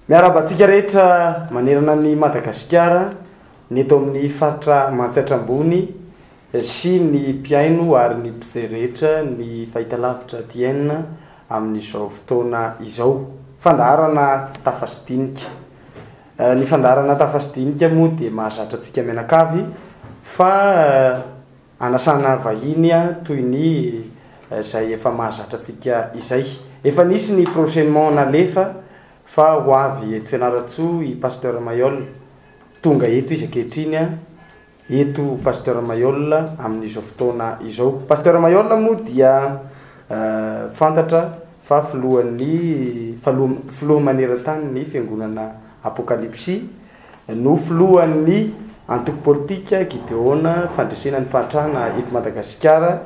Miarabantsika rehetra manerana ny Madagasikara ny eto amin'ny faritra Mantsatra ambony sy ny mpiaino ary ny mpiseretra ny fahitalavitra tienina amin'izao fotoana izao. Fandaharana tafasidinika. Ny fandaharana tafasidinika moa dia mahazatra antsika mianakavy fa anasana vahiny toy ny izay efa mahazatra antsika izay. Efa nisy ny prochainement nalefa fa ho avy eto Fianaratsoa i pasteur Mayol tonga eto izy ankehitriny eto pasteur Mayol amin'izao fotoana izao. Pasteur Mayol moa dia fantatra fa filoha maneran-tany ny fiangonana Apocalypse no filohan'ny antoko politika Gideona fandresena ny fahatrana eto Madagasikara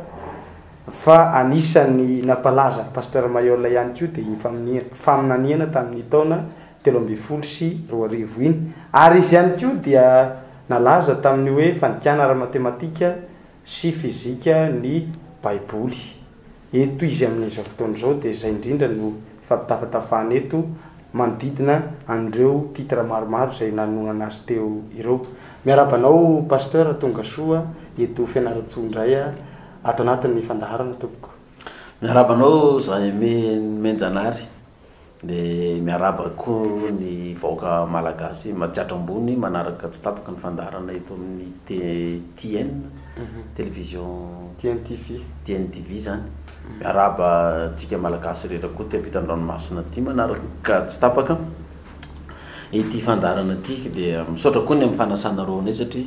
fa anisany napalaza pasteur Mayol ihany koa dia faminaniana tamin'ny taona 2012 iny ary izy ihany koa dia nalaza tamin'ny hoe fandikana ara-matematika sy fizika ny baiboly. Eto izy amin'izao fotoana izao dia izay indrindra no fampitafatafana eto manodidina an'ireo titre maromaro izay nanonana azy teo ireo. Miarabanao pasteur tonga soa eto Fianaratsoa indray ato anatin'ny fandaharana tompoko. Miarabanao zahay menjanary dia miaraba koa ny vahoaka malagasy matsiatra ambony manaraka tsy tapaka ny fandaharana eto amin'ny TN télévision TN TV zany. Miaraba tsika malagasy rehetra koa ty ampitan-dranomasina ty manaraka tsy tapaka ity fandaharana ty dia misaotra koa ny amin'ny fanasana ronay satria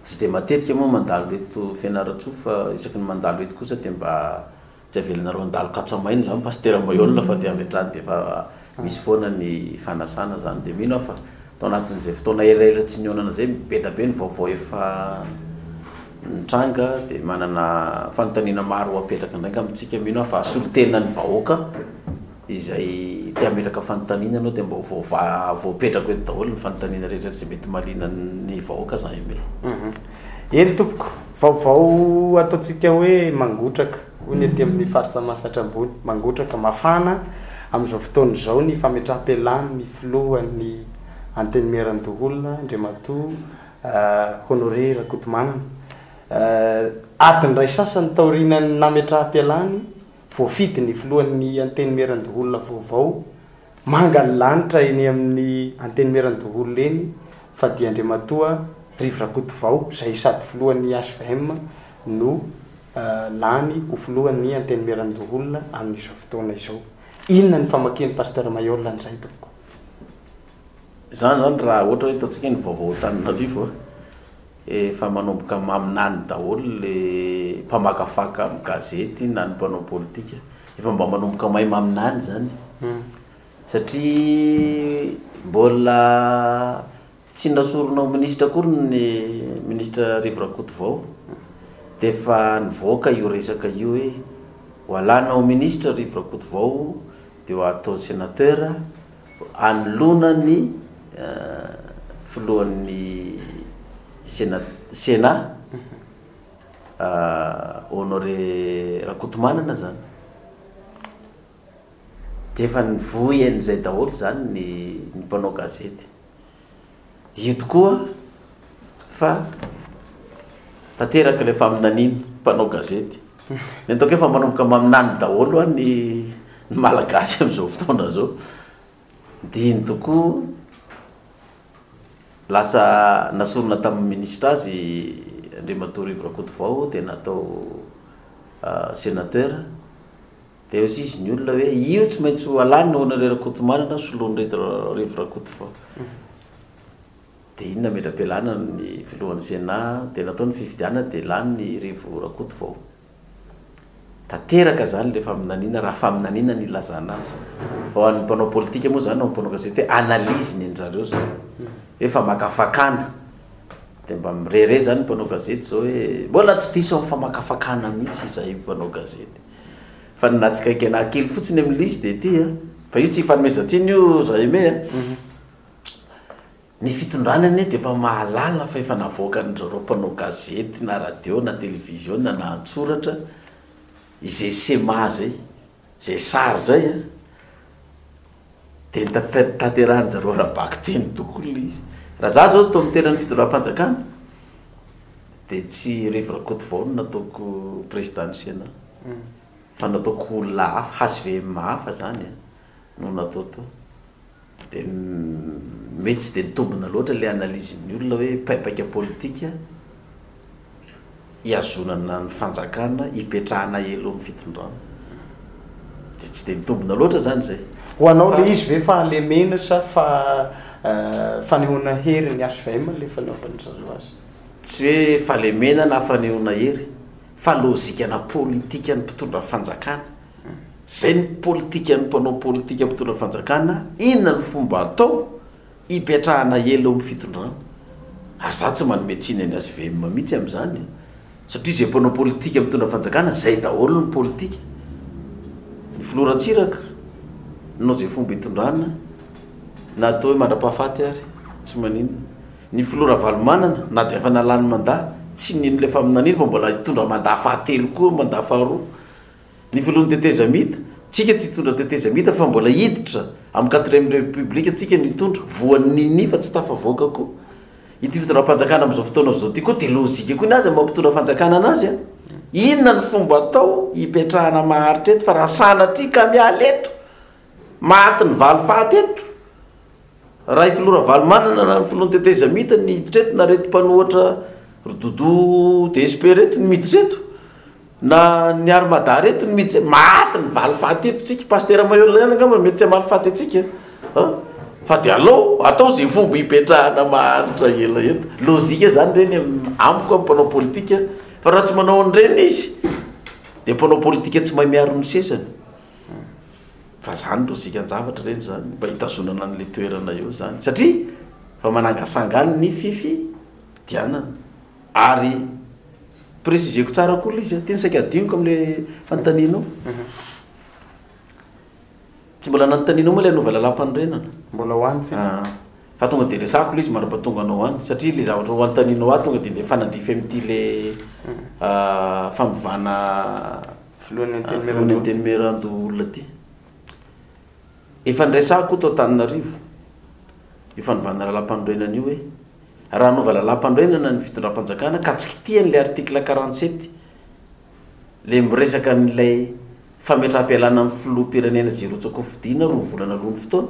tsy dia matetika moa mandalo eto Fianaratsoa fa isaky ny mandalo eto kosa dia mba tsy avelanareo andalo katsamaina zany pasteur Mayol fa dia ametrany dia fa misy foana ny fanasana zany dia mino fa tao anatin'izay fotoana elaela tsy nionana zay beta be ny vaovao efa nitranga dia manana fanontaniana maro apetraka ndraika amintsika mino fa solotena ny vahoaka izay tia metraka fanontaniana anao dia mba voapetraka eto daholo ny fanontaniana rehetra izay mety malina ny vahoaka zany me. Eny tompoko, vaovao ataontsika hoe mangotraka hoy aty amin'ny faritra Mansatra ambony, mangotraka mafana amin'izao fotoana izao ny fametraha-pialany ny filohan'ny anteny Merandoholona Andriamatoa Honoré Rakotomanana. Adin'iray sasany taorinany nametraha-pialany voafity ny filohan'ny anteny Merandoholona vaovao manga ny lanitra eny amin'ny anteny Merandoholona eny fa dia Andriamatoa Rivo Rakotovao izay sady filohan'ny HVM no lany ho filohan'ny anteny Merandoholona amin'izao fotoana izao. Inona ny famakian'ny pasteur Mayol an'izay tompoko? Zany raha ohatra hoe ataontsika ny vaovao Antananarivo efa manomboka maminany daholo le mpamakafaka amin'ny gazety na ny mpanao politika efa mba manomboka mahay maminany zany satria mbola tsy nasorona ministra akory ny ministra Rivo Rakotovao dia efa nivoaka io resaka io hoe ho alana ao ministra Rivo Rakotovao dia ho atao sénateur anolona ny filohan'ny Sénat Honoré Rakotomanana zany dia efa nivoy an'izay daholo zany ny mpanao gazety. Io tokoa fa tanteraka le faminaniana mpanao gazety ny ataoko efa manomboka maminany daholo ny malagasy amin'izao fotoana zao dia iny tokoa lasa nasorona tamin'ny ministra azy Andriamatoa Rivo Rakotovao dia natao sénateur dia eo izy ny olona hoe io tsy maintsy ho alany Honoré Rakotomanana soloan'ny Rivo Rakotovao dia iny nametra-pialana ny filohan'ny Sénat dia natao ny fifidianana dia lany ny Rivo Rakotovao. Tanteraka zany le faminaniana raha faminaniana ny ilazana azy ho an'ny mpanao politika moa zany ao mpanao gazety analyse ny zareo zany efa makafakana dia mba mirere zany mpanao gazety zao hoe mbola tsy diso amin'ny famakafakana mihitsy izay mpanao gazety fa natsikaika anahy kely fotsiny amin'ny lisy dia ty fa io tsy fanomezantsiny io zay me ny fitondranany dia efa mahalala fa efa navoaka an'izareo mpanao gazety na radio na télévision na antsoratra izay sema zay sary zay de tanterahany zareo rahabaky teny tokoly izy raha za zao to amin'ny tenany fitondram-panjakana de tsy revra côte vao no nataoko présidentsiena fa nataoko olona hafa HVM hafa zany no natao to de mety tsy de nitombona loatra le analyse-ny olona hoe paipaika politika iazonana ny fanjakana ipetrahana elo amin'ny fitondrana de tsy de nitombona loatra zany zay ho anao le izy ve fa alemena sa fa fanehoana hery ny HVM le fanaovany zareo azy tsy hoe falemena na fanehoana hery fa lozikana politika ny mpitondra fanjakana zay ny politika ny mpanao politika mpitondra fanjakana inona ny fomba atao ipetrahana elo amin'ny fitondrana ary za tsy manome tsiny ny HVM mihitsy am'izany satria zay mpanao politika mpitondra fanjakana zay daholo ny politika ny filoratsiraka nao zay fomba hitondrana na atao hoe mandra-pahafaty ary tsy maninona ny filora valomanana na de efa nalany mandat tsy nino le faminaniny fa mbola hitondra mandat fahatelo koa mandat faharoa ny filony teteza mita tsika tsy hitondra teteza mita fa mbola hiditra amin'ny 4e république tsika nitondra voaniny fa tsy tafavoaka koa ity fitondram-panjakana am'izao fotoana zao ty koa de lozika koa nazy mampitondra fanjakana anazy a inona ny fomba atao hipetrahana maharitra eto fa raha sanatry ka miala eto maty ny valo faty eto raha ifilora valomanana na ny filony teteza mita ny hiditra eto na reto mpanohatra rododo DSP reto ny miditra eto na ny armada reto ny miditra maty ny valo faty eto tsika pasteur Mayol ihany angamba mety tsy amaly faty atsika fa de allo atao zay fomba hipetrahana maharitra ela eto lozika zany reny amiko mpanao politika fa raha tsy manao an'ireny izy de mpanao politika tsy mahay miaro ny sesany fa zany lozika ny zavatra reny zany mba hitazonana n'le toerana eo zany satria fa manangasangany ny fifidianana ary préciseko tsara koa izy teny saika adiniko am'le fanotaninao tsy mbola nanotaninao moa le anova lalam-panorenana mbola hoanitsika fa tonga de resako le izy marapatonga anao any satria le zavatra ho anotaninao ahy tonga de fanandrify am'ty le famovana filohan'ny antenimerando olona ty efa ndraisako tao Tananarivo io fanovana lalam-panorenana io hoe raha anova lalam-panorenana ny fitondram-panjakana ka tsy kitihany le article 47 le miresaka n'lay fametram-pialana amin'ny filoham-pirenena Zerotsako fidina roa volana alohan'ny fotoana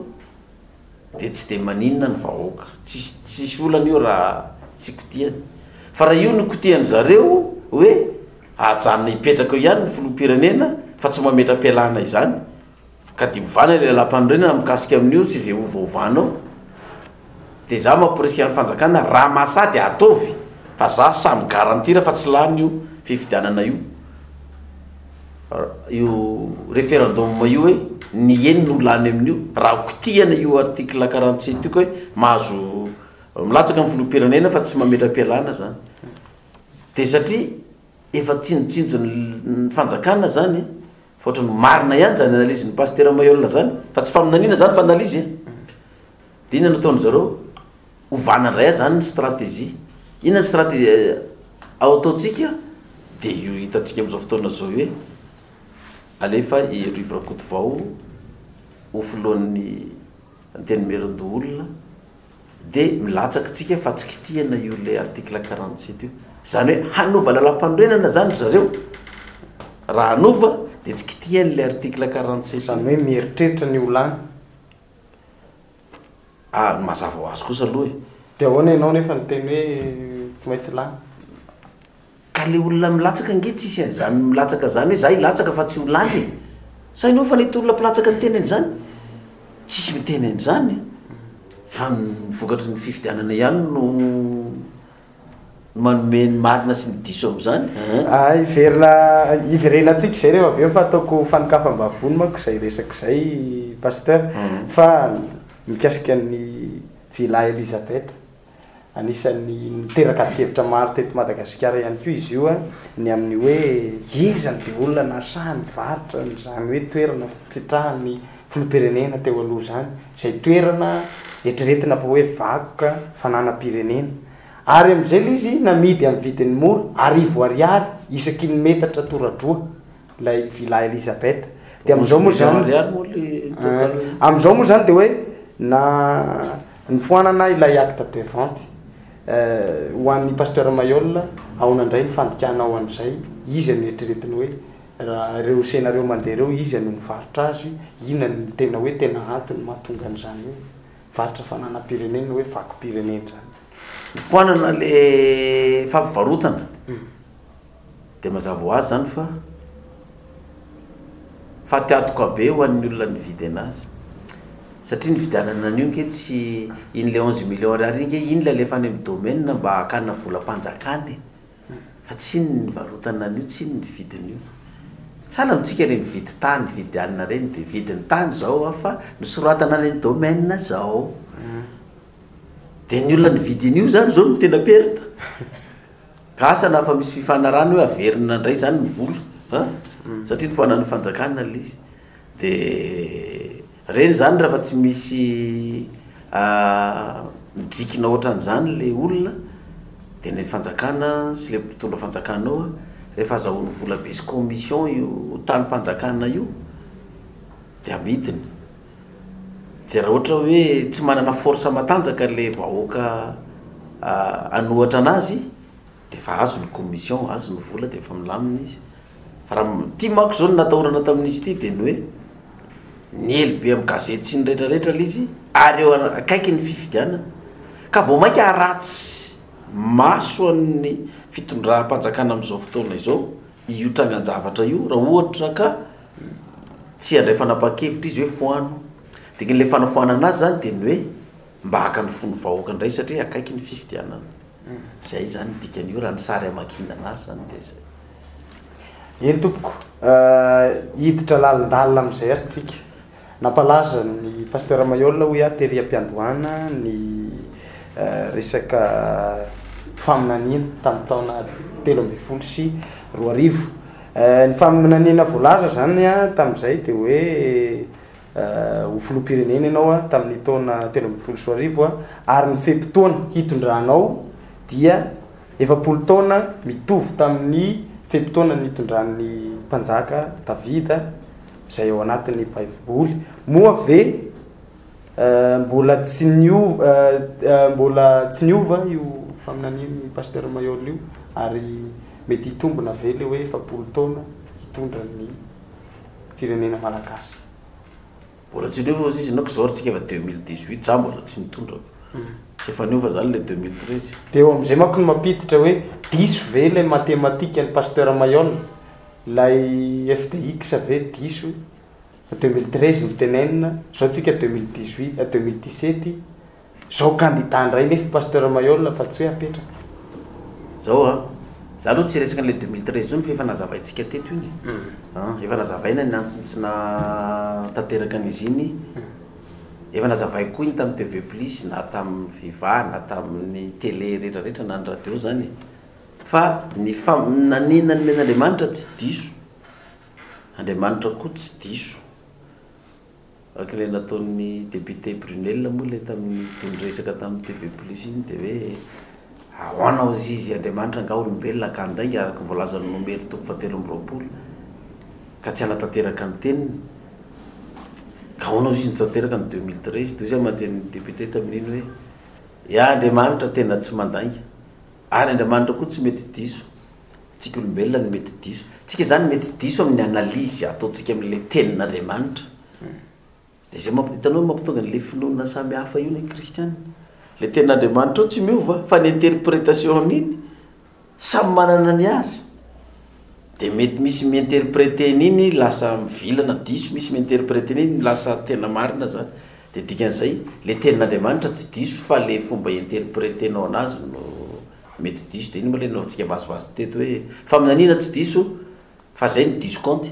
de tsy de maninona ny vahoaka tsisy olana io raha tsy kitihany fa raha io ny kitihany zareo hoe ajanona hipetraka eo ihany ny filoham-pirenena fa tsy mametram-pialana izany ka de ovana le lalam-panorenana mikasika amin'io tsy zay ovaovanao de za mampiresika ny fanjakana raha masady ataovy fa za samy garantira fa tsy lany io fifidianana io référendum io hoe ny eny no lany amin'io raha kitihana io article 47 io hoe mahazo milatsaka amin'ny filoham-pirenena fa tsy mametram-pialana zany de satria efa tsinotsinjo ny fanjakana zany fa ohatrany marina ihany zany analyse ny pasteur Mayol zany fa tsy faminanina zany fa analyse de inona nataony zareo ovana ndray zany ny stratégie inona ny stratégie ao ataotsika de io hitatsika am'izao fotoana zao hoe alefa irivra koto vao ho filohan'ny antenimerando olona de milatsaka tsika fa tsy kitihana io le article 47 io zany hoe hanova lalam-panorenana zany zareo raha hanova de tsy kitihany le article 47 zany hoe mieritreritra ny olana mazava ho azy kosa aloha de ahoana ianao nefa nyteny hoe tsy maintsy lany ka le olona milatsaka nge tsisy zany milatsaka zany hoe za ilatsaka fa tsy ho lany sa inao fa nety olona mpilatsaka ny tenany zany tsisy mitenany zany fa mivokatry ny fifidianana ihany no manome ny marina sy ny diso am'izany iverenatsika zay rehefa aveo fa ataoko fanikafam-bavony manko zay resaka zay pasteur fa mikasika ny Villa Elisabeth anisan'ny miteraka hevitra maro teto Madagasikara ihany koa izy io ny amin'ny hoe izany de olona nasahany varitra zany hoe toerana fipetrahan'ny filoham-pirenena teo aloha zany zay toerana eritreretina fa hoe vakoka fananam-pirenena ary am'izay le izy namidy amin'ny vidiny mora 10,000 isaky ny metatra toradroa lay Villa Elisabeth de am'izao moa zany am'izao moa zany de hoe na ny foanana ilay acte de vente ho an'ny pasteur Mayol aonandray ny fandikana ao an'izay izy anetretiny hoe raha reo senareo mandeha reo izy no mivarotra azy ina ny tena hoe tena antony mahatonga an'izany hoe varotra fananam-pirenena hoe vakom-pirenena zany ny foanana le fampivarotana de mazava ho azy zany fa fatiatoka be ho an'ny olona nividy anazy satria nividianana an'io nke tsy iny le 11 millions ariary nke iny la lefa any amin'ny domaine mba hakanina volam-panjakany fa tsy iny nivarotana an'io tsy iny nividin'io sala mitsika re mividy tany vidianina reny de vidiny tany zao fa nisoratana any amin'ny domaine zao de ny olona nividin'io zany zao no tena perta ka asa na fa misy fifanarana hoe averina ndray zany ny vola satria ny foanany fanjakana l izy de reny zany raha fa tsy misy midrikina ohatran'izany le olona de ny fanjakana sy le mpitondra fanjakanao rehefa azahoany vola be sy commission io tany mpanjakana io de amidiny de raha ohatra hoe tsy manana force matanjaka le vahoaka anohatra anazy de fa azo ny commission azo ny vola de efa milamina izy fa raha ty mako zao natahorana tamin'izy ity de ny hoe ny ely be amin'ny gazety sy ny rehetrarehetra l izy ary eo akaiky ny fifidianana ka vao mainka aratsy maso an'ny fitondram-panjakana am'izao fotoana izao iotrangan-javatra io raha ohatra ka tsy andray fanapa-kevitra izy hoe foano de le fanafoanana azy zany de ny hoe mba haka ny fony vahoaka indray satria akaiky ny fifidianana zay zany dikan'io raha ny sary amakina anazy zany de zay eny tompoko hiditra lalindalina am'izay ary tsika nampalaza ny pasteur Mayol hoe atery am-piandohana ny resaka faminaniana tamin'ny taona 13 sy 2000 ny faminaniana voalaza zany tamin'izay de hoe ho filoham-pirenena ianao tamin'ny taona 13 sy 2000 ary ny fepitoana hitondranao dia 70 taona mitovy tamin'ny fepitoana nitondran'ny mpanjaka Davida zay ao anatin'ny baiboly moa ve mbola tsy niova io faminanian'ny pasteur Mayol io ary mety hitombona ve le hoe 70 taona hitondra ny firenena malagasy mbola tsy niova izy nako zao tsika fa 2018 za mbola tsy nitondrako tsy efa niova zany le 2013 de eo am'izay manko ny mampiditra hoe diso ve le matematika ny pasteur Mayol lay FDX ve diso 2013 mitenenina zao tsika 2018 2017 zao candidat ndray nefa pasteur Mayol fa tsy hoe apetraka zao za aloha tsy resaka le 2013 zao ny fa efa nazavaintsika teto iny efa nazavaina ny antony tsy na tanteraka an'izy iny efa nazavai koa iny tamin'ny TV Plus na tamin'ny Viva na tamin'ny télé rehetrarehetra na ny radio zany fa ny faminaniana ny men'Andriamanitra tsy diso Andriamanitra koa tsy diso ak le nataon'ny député Brunel moa le tamin'ny tondresaka tamin'ny TV Plus iny de hoe ahoanao izy Andriamanitra nga olombelona ka andainga araky voalazany nomely toko 7 ka tsy anatanteraka ny teniny ka ahoanao izy nitsateraka ny 2013 de izy manjeny député tamin'iny hoe Andriamanitra tena tsy mandainga ary Andriamanitra koa tsy mety diso tsika olombelona ny mety diso tsika zany mety diso amin'ny analyse ataotsika amin'le tenin'Andriamanitra de zay hitanao mampitonga n'le finoana samy hafa io ny kristianina le tenin'Andriamanitra tsy miova fa ny interprétation iny samy manana ny azy de mety misy miinterpréter n'iny lasa mivilana diso misy miinterpréter n'iny lasa tena marina zany de dikan'izay le tenin'Andriamanitra tsy diso fa le fomba interprétenao anazy no mety diso de iny moa le naotsika vasivasy teto hoe faminaniana tsy diso fa zay ny discompte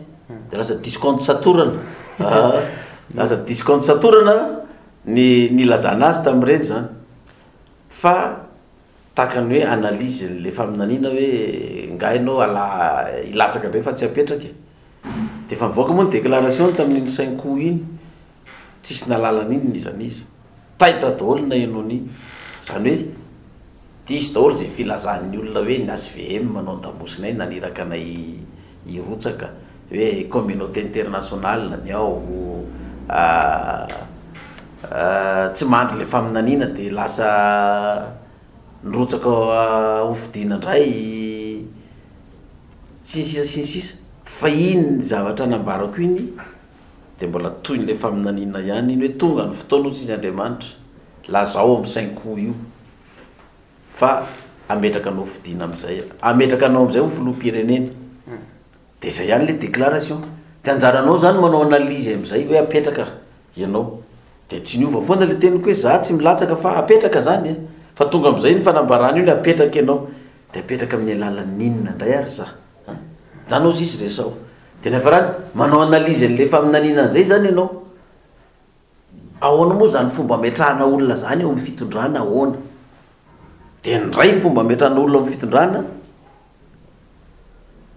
de lasa discompte satorana lasa discompte satorana ny lazana azy tamin'ireny zany fa takany hoe analyse le faminaniana hoe nga ianao ilatsaka ndray fa tsy apetraka de fa mivoaka moa ny déclaration tamin'iny 5 août iny tsisy nalalana iny nizaniza taitra daholo na ianao n'iny zany hoe diso daholo zay filazan'ny olona hoe ny SVM manao andamosinay naniraka anay irotsaka hoe communauté internationale ny ao tsy mandry le faminaniana de lasa nrotsaka ofidina ndray sisa fa iny zavatra nambarako iny de mbola toy le faminaniana ihany iny hoe tonga ny fotoana ozy izy Andriamanitra la zao am sainko io fa ametraka anao fidina am'izay ametraka anao am'izay ho filoham-pirenena de zay ihany le déclaration de anjaranao zany manao analyse am'izay hoe apetraka ianao de tsy niova foana le teniko hoe za tsy milatsaka fa apetraka zany fa tonga am'izay ny fanambarana io le apetraka ianao de apetraka amin'ny alalan'inona ndray ary za danao zisy resao de nefa rany manao analyse le faminaniana an'izay zany ianao ahoana moa zany fomba ametrahana olona zany eo amin'ny fitondrana ahoana de ndray fomba ametrahana olona amin'ny fitondrana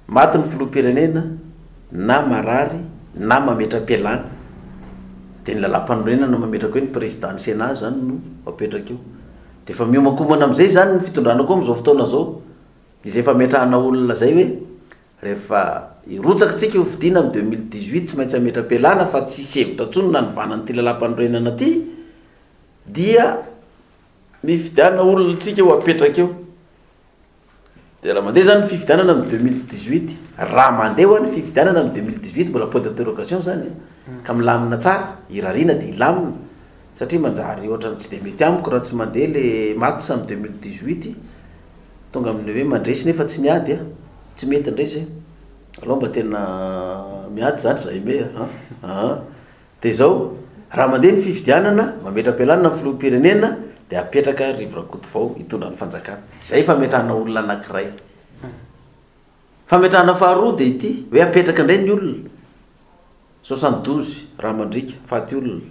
maty ny filoham-pirenena na marary na mametra-pialana de ny lalam-panorenana mametraka hoe ny président Sénat zany no apetraka eo de fa miomakomana am'izay zany ny fitondrana koa am'izao fotoana zao izay fa ametrahana olona zay hoe rehefa irotsaka tsika io fidina am 2018 tsy maintsy ametra-pialana fa tsy sevitra tsony na nivanany ty lalam-panorenana ty dia mifidiana olona tsika ho apetraka eo de raha mandeha zany fifidianana am 2018 raha mandeha ho any fifidianana am 2018 mbola point d'interrogation zany ka milamina tsara irariana de ilamina satria manjary ohatrany tsy de mety amiko raha tsy mandeha le maty sa am 2018 tonga amin'ny hoe mandresy nefa tsy miady tsy mety ndresy aloha mba tena miady zany zay me de zao raha mandeha ny fifidianana mametra-pialanana am filoham-pirenena de apetraka rivrakoto vao hitondra ny fanjakana zay fametrahana olona anankiray fametrahana faharoa de ity hoe apetraka indray ny olona 72 raha mandrika faty olona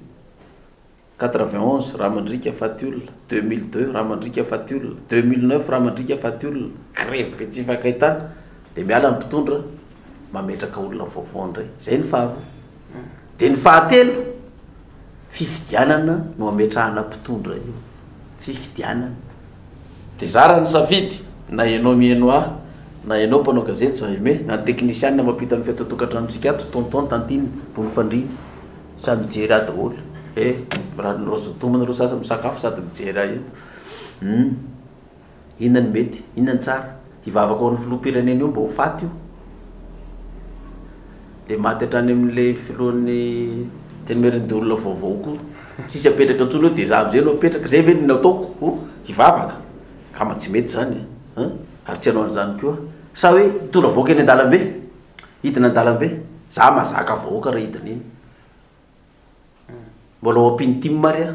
91 raha mandrika faty olona 2002 raha mandrika faty olona 2009 raha mandrika faty olona grève be tsy fakaitana de miala ny mpitondra mametraka olona vaovao ndray zay ny faharoa de ny fahatelo fifidianana no ametrahana mpitondra io fifidianana de zara ny safidy na ianao mieno ahy na ianao mpanao gazety zay me na technicien mampita ny fiatotokatranotsika ato tonton tantiny bony fandriny samy mijery ahy daholo raha rosotomana ro sasa misakafo sady mijery ahy eto inona ny mety inona ny tsara hivavaka ao amin'ny filoham-pirenena io mba ho faty io de maty hatrany amin'le filohan'ny tenymeriny de olona vaovao koa tsisy apetraka antsony eo de za am'izay no apetraka zay ve ny ataoko hivavaka kama tsy mety zany ary tsy hanao an'izany koa sa hoe hitondra vahoaka eny an-dalambe hidina an-dalambe za mazaka vahoaka raha hidina iny mbola opiny time marya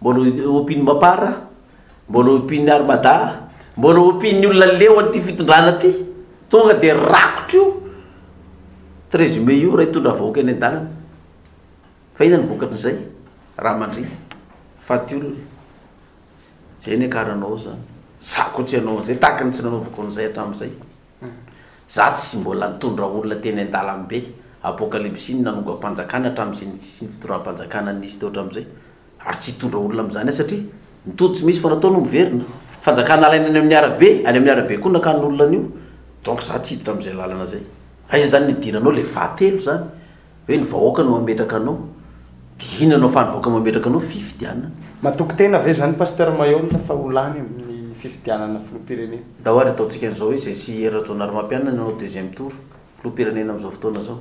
mbola opiny mapara mbola opiny armada mbola opiny olona leo an'ity fitondrana ty tonga de rakotra io trésumé io raha hitondra vahoaka eny an-dalana fa ina ny vokatr'izay raha mandry faty olona zay ny akaranao zany sako tsy anao zay tahaka ny tsy nanaovako an'izay hatramin'izay za tsy mbola nitondra olona teny an-dalambe apocalypse nanongo am-panjakana hatramin'izay sy ny fitondram-panjakana nisy teo hatramin'izay ary tsy hitondra olona am'izany satria nitody tsy misy fa natao no miverina fanjakana alaina any amin'ny arabe any amin'ny arabe koa nakan'olona an'io donc za tsy hiditra am'izay lalana zay aiza zany nidiranao le fahatelo zany hoe ny vahoaka no mametraka anao de ina anao fa ny vahoaka mametraka anao fifidianana matoky tena ve zany pasteur Mayol fa olany amin'ny fifidianana filoham-pirenena da hoary ataontsika an'izao hoe zay sy erajonary mampianana nanao deuxième tour filoham-pirenena am'izao fotoana zao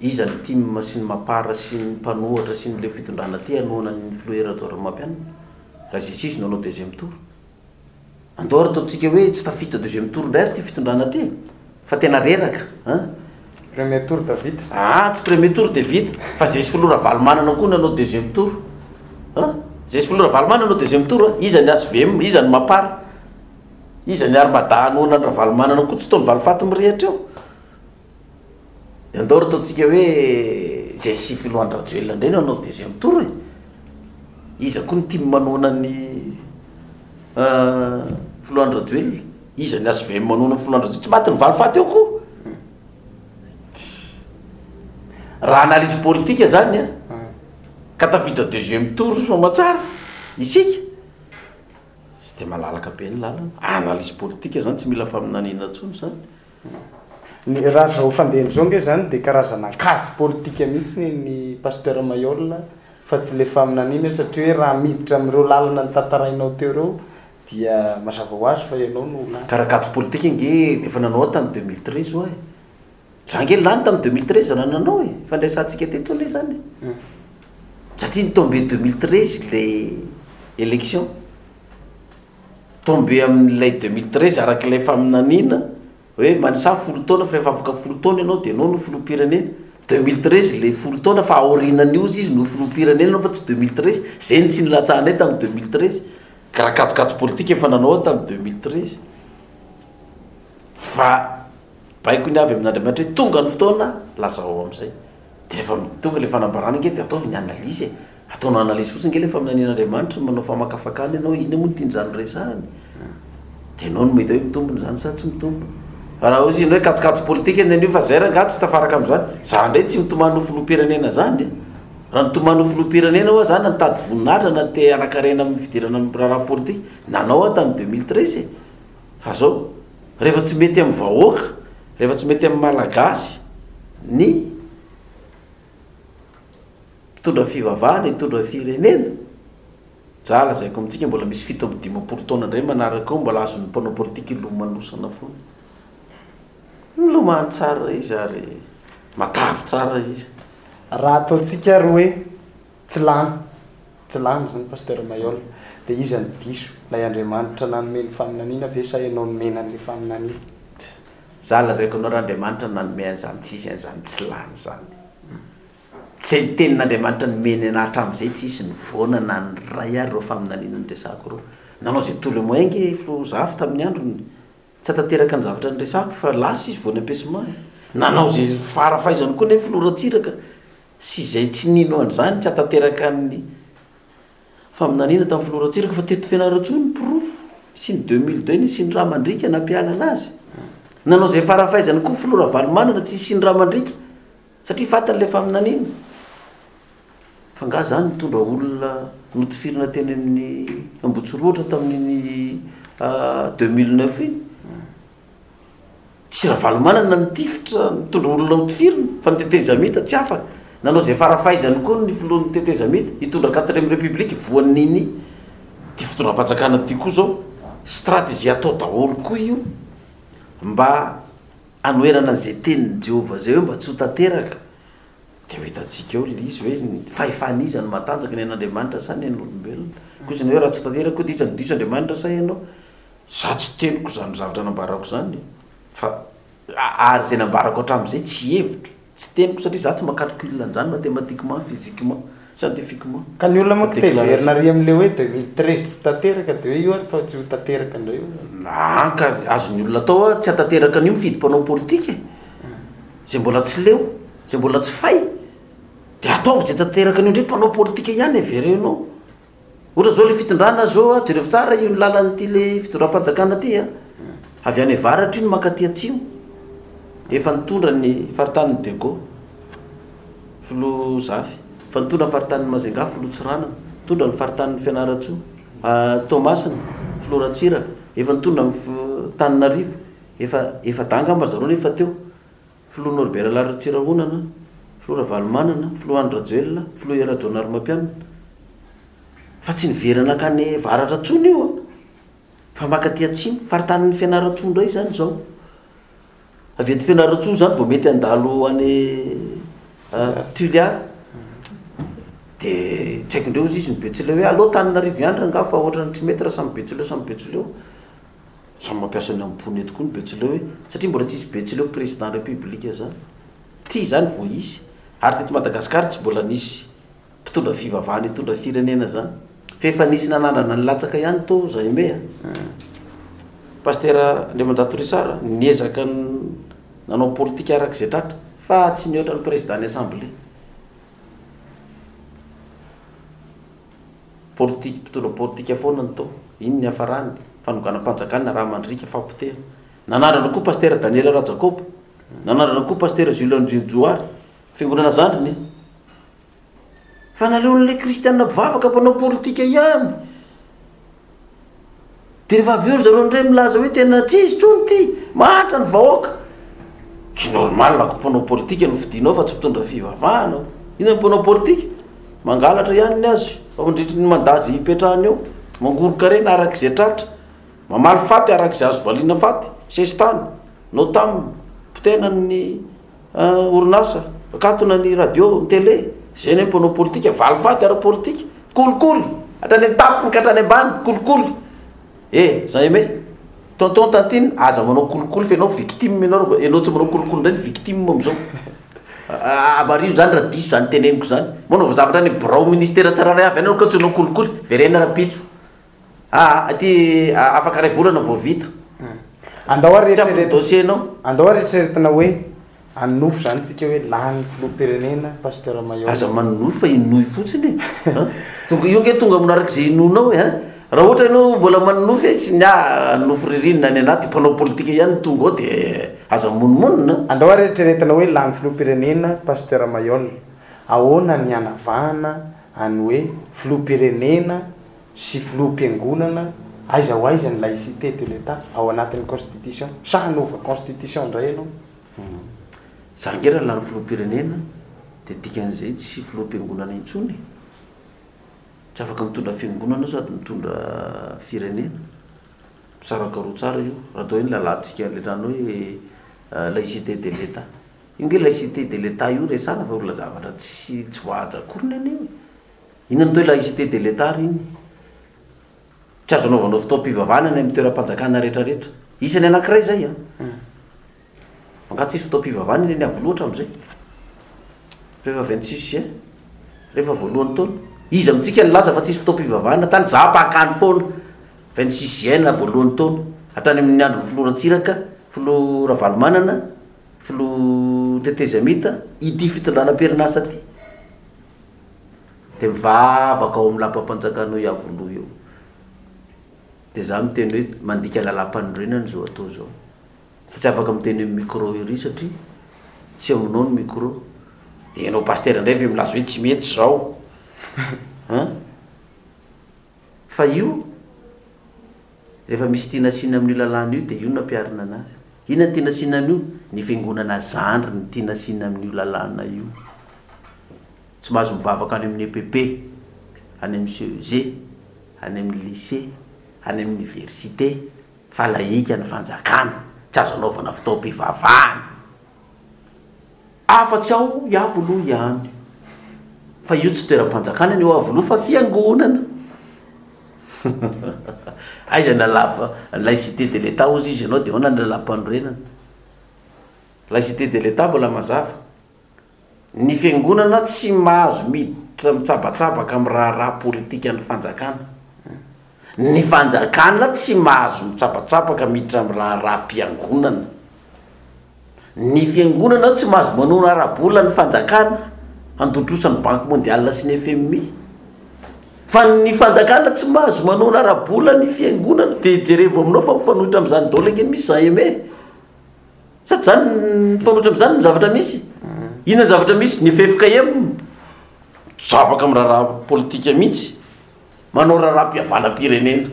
iza ny time sy ny mapara sy ny mpanohatra sy ny le fitondrana ty anoana ny filoherajonary mampianana raha zay sisy nanao deuxième tour andao ary ataontsika hoe tsy tafiditra deuxième tour ndray ary ty fitondrana ty fa tena reraka premier tour de vita tsy premier tour de vita fa zay sy filora valomanana koa nanao deuxième tour zay sy filora valomanana nanao deuxième tour iza ny ASVM iza ny mapara iza ny armada anoana ny ravalomanana koa tsy tao ny valofaty mirehatra eo de andao ry ataontsika hoe zay sy filohan-drajoelona ndray nanao deuxième tour iza koa ny time manoana ny filohan-drajoelona iza ny ASVM manoana ny filohan-drajoelona tsy maty ny valofaty eo koa raha analyse politique zany ka tafiditra deuxième tour somatsara isika sy de malalaka be ny lalana analyse politique zany tsy mila faminaniana ntsony zany ny raha zao fandehany zao nge zany de karazana katsy politika mihitsy ny pasteur Mayol fa tsy le faminanina satria hoe raha miditra amireo lalana ny tantarainao teo reo dia mazava ho azy fa ianao no olona karakatso politika nge de fa nanao tamin'ny 2013 ho za nge lany tamin'ny 2013 raha nanao fandraisantsika teto le zany satria ny tombe 2013 le élection tombe amin'ilay 2013 arak'ilay faminanina hoe manisa folo taona fa rehefa afaka folo taona ianao de anao no filoham-pirenena 2013 le folo taona fa aorinany ozy izy no filoham-pirenena anao fa tsy 2013 zay tsy nilatsahanay tamin'ny 2013 karakatsikatso politika efa nanao tamin'ny 2013 fa baiko ny avy amin'Andriamanitra hoe tonga ny fotoana lazao am'izay de rehefa tonga le fanambarana nge de ataovy ny analyse ataonao analyse fotsiny nge le faminanin'Andriamanitra manao famakafakany ianao iny moa no tian'izany resahany de anao no mety hoe mitombony zany sa tsy mitombony fa raha ozy iny hoe katsikatso politika ny anio fa zay raha ngaty tsy tafaraka am'izany za ndray tsy mitomano filoham-pirenena zany raha nitomano filoham-pirenena oa zany nitady voninahitra na te anakarena amin'ny fidirana amin'ny raharaha politika nanao aho tamin'ny 2013 fa zao rehefa tsy mety amin'ny vahoaka rehefa tsy mety amin'ny malagasy ny mitondra fivavahana mitondra firenena za lazaiko amintsika mbola misy fito amby 10 taona indray manaraka eo mbola azon'ny mpanao politika ilomanosana foana milomany tsara izy ary matavy tsara izy raha ataontsika ro hoe tsy lany zany pasteur Mayol de izy ny diso lay Andriamanitra nanome ny faminanina ve sa ianao nomena an'le faminanina za lazaiko anao raha Andriamanitra nanome an'izany tsisy an'izany tsy lany zany zay tenin'Andriamanitra nomeny ana hatramin'izay tsy isy ny voana na ny ray ary reo faminanina ny resako reo nanao zay tolo moin nge filozafy tamin'ny androny tsy atateraka ny zavatra ny resako fa lasa izy voany ampesima nanao zay farafaizany koa nefa filoratsiraka sy zay tsy nino an'izany tsy atateraka ny faminanina tamin'ny filoratsiraka fa teto Fianarantsoa ny pirofo sy ny 2002 ny sy ny raha mandrika nampiala anazy nanao zay farafaizany koa filora valomanana tsy sy ny raha mandrika satria fatan'le faminanina fa nga zany mitondra olona notifirina teny amin'ny Ambotsoroatra tamin'ny 2009 iny tsy raha valomanana nitifitra mitondra olona notifirina fa nitetezamita tsy afaka nanao zay farafaizany koa ny filohan'ny tetezamita hitondra 4e république voan'iny ty fitondram-panjakana ty koa zao stratégie atao daholo koa io mba anoerana an'izay tenin'ny Jehova zay hoe mba tsy ho tanteraka de ho hitantsika eo le izy hoe fahefan'iza no matanjaka ny an'Andriamanitra sa ny an'olombelona koa zany hoe raha tsy tanteraka koa dia diso Andriamanitra sa ianao za tsy teniko zany zavatra nambarako zany fa ary zay nambarako hatramin'izay tsy hevitro tsy teniko satria za tsy macalcule an'izany mathématiquement physiquement scientifiquement ka ny olona manko teverina ry am'le hoe 2013 tsy tanteraka de hoe io ary fa tsy ho tanteraka indray io anka azony olona atao tsy hatanteraka an'io mifidy mpanao politika zay mbola tsy leo zay mbola tsy fay de ataovy zay tanteraka an'io ndray mpanao politika ihany averenao ohatra zao le fitondrana zao jereo tsara io ny lalan'ity le fitondram-panjakana ty avy any avaratra io no makaty atsimo efa nitondra ny faritan'ny Dego filozafy fa nitondra ny faritan'ny Mazenga filotsiranana nitondra ny faritan'ny Fianarantsoa Tomasina filoratsiraka efa nitondra ny Taninarivo efa danga mazarona efa teo filoha Norbert Laratsirahonana filoha Valomanana filoha Andrajoelina filoha Erajonary Mampianina fa tsy niverana ka ny varatra tsony io fa makaty atsimo faritan'ny Fianarantsoa indray zany zao avy eto Fianarantsoa zany vao mety andalo any Tuliara de tsy haiko indreo izy ny Betsileo hoe aloha Taninarivo ihany nga fa ohatrany tsy mety raha samy Betsileo samy mampiasa ny ampony eto koa ny Betsileo hoe satria mbola tsisy Betsileo président république zany ty zany vo isy ary teto Madagasikara tsy mbola nisy mpitondra fivavahana hitondra firenena zany fa efa nisy nananana ny latsaka ihany to Zaime pasteur Andriamanjato Risara niezaka nanao politika arak'izay tratra fa tsy nihoatra ny président ny assemblée politique mpitondra politika foana ny tao iny ny hafarany fanokana-panjakana raha mandrika fampiteha nanarana koa pasteur Daniel Rajakob nanarana koa pasteur Julien Djouar fiangonana zandriny fa naleon'le kristianina bivavaka mpanao politika ihany de rehefa avy eo zareo ndray milaza hoe tena tsisy trony ty mahatra ny vahoaka normal ko mpanao politika no fidinao fa tsy mpitondra fivavahanao ina mpanao politika mangalatra ihany ny azy mandritry ny mandazy hipetrahany eo mangoroka reny arak'izay tratra mamaly faty arak'izay azo valiana faty sesitany no tamin'ny mpitenany orinasa akatona ny radio ny télé zay ny mpanao politika valy faty ara politika kolikoly hatrany mitapony ka hatrany ambany kolikoly zay me tonton tantiny aza manao kolikoly fa ianao victime ianao tsy manao kolikoly ndray ny victime am'izao abario zany raha diso zany teneniko zany manao zavatra ny brao ministère tsararay avy anao ka tsy anao kolikoly verena rapitso aty afaka ray volana vao vita andao arehetrereta dossier-nao andao arehetrretina hoe anofo zany tsika hoe lany filoham-pirenena pasteur Mayor aza manofo fa inoy fotsiny tonga io nge tonga aminarak'izay inonao raha ohatra ianao mbola manofy tsy nofo ririnina any anaty mpanao politika ihany tonga ao de aza monimonina andao arehetrretina hoe lany filoham-pirenena pasteur Mayor ahoana ny anavahana any hoe filoham-pirenena sy filoham-piangonana aiza ho aiza ny laïcité de l'état ao anatin'ny constitution sa hanova constitution ndray ianao zangera lany filoham-pirenena de dikan'izay tsy filoham-piangonana intsony tsy afaka mitondra fiangonana sady mitondra firenena misarakaroa tsara io raha atao hoe ny lalantsika letrano hoe laïcité de l'état inge laïcité de l'état io resana fa olona zavatra tsy voahajakorony an'io inona atao hoe laïcité de l'état ry iny tsy azo anaovanao fitaom-pivavahana ny amin'ny toeram-panjakana rehetrarehetra isany anankiray zay mangatsisy fitaom-pivavahana iny avy loatra am'izay rehefa 26 juin rehefa voalohan'ny taona izy amitsika nylaza fa tsisy fitaom-pivavahana tany zapakany foana 26 juin na voalohan'ny taona hatrany amin'ny andro filorantsiraka filo ravalomanana filo tetezamita ity fitondranam-perinasa ty de mivavaka ao amin'ny lapam-panjakanao iavoloha eo de za miteny hoe mandika lalam-panorenany zao atao zao fa tsy afaka miteny hoe micro ery satria tsy aminao ny micro de ianao pasteur indray ve milaza hoe tsy mety zao fa io rehefa misy tianasina amin'io lalàna io de io nampiarina anazy ina ny tianasina amin'io ny fiangonana zandry ny tianasina amin'io lalàna io tsy mahazo mivavaka any amin'ny EPP any amin'ny CEG any amin'ny lycée any amin'ny université fa laïka ny fanjakana tsy azo anaovana fitaom-pivavahana afatsy ao iavoloha ihany fa io tsy toeram-panjakana ny eo avoloha fa fiangonana aiza nalapa laïcité de l'état ozy izy ianao de hoana ny lalam-panorenana laïcité de l'état mbola mazava ny fiangonana tsy mahazo miditra mitsabatsabaka amin'ny raha politika ny fanjakana ny fanjakana tsy mahazo mitsabatsabaka miditra amin'ny raha-piangonana ny fiangonana tsy mahazo manao ara-bola ny fanjakana andotrosany banque mondiale sy ny FMI fa ny fanjakana tsy mahazo manao ara-bola ny fiangonana de jerevo aminao fa mifanohitra am'izany daola ingeny misy za eme sady zany mifanohitra am'izany ny zavatra misy ina ny zavatra misy ny FFKM zabaka amin'ny raha politika mihitsy manao raha-pihavanam-pirenena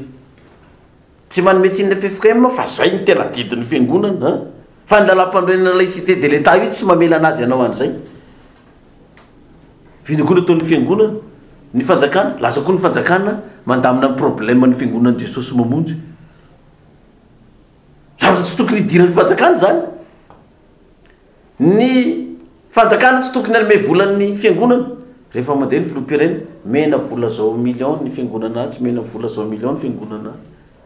tsy manome tsinona FFKM fa zay ny tena didin'ny fiangonana fa ny lalam-panorenana laïcité de l'état io tsy mamela anazy ianao an'izay vinogona ataon'ny fiangonana ny fanjakana lasa koa ny fanjakana mandamina ny problème ny fiangonana Jesosy mamonjy zavatra tsy tokony hidiran'ny fanjakana zany ny fanjakana tsy tokony hanome volan'ny fiangonana rehefa mandeha ny filoham-pirenena mena vola zao million ny fiangonana tsy mena vola zao million ny fiangonana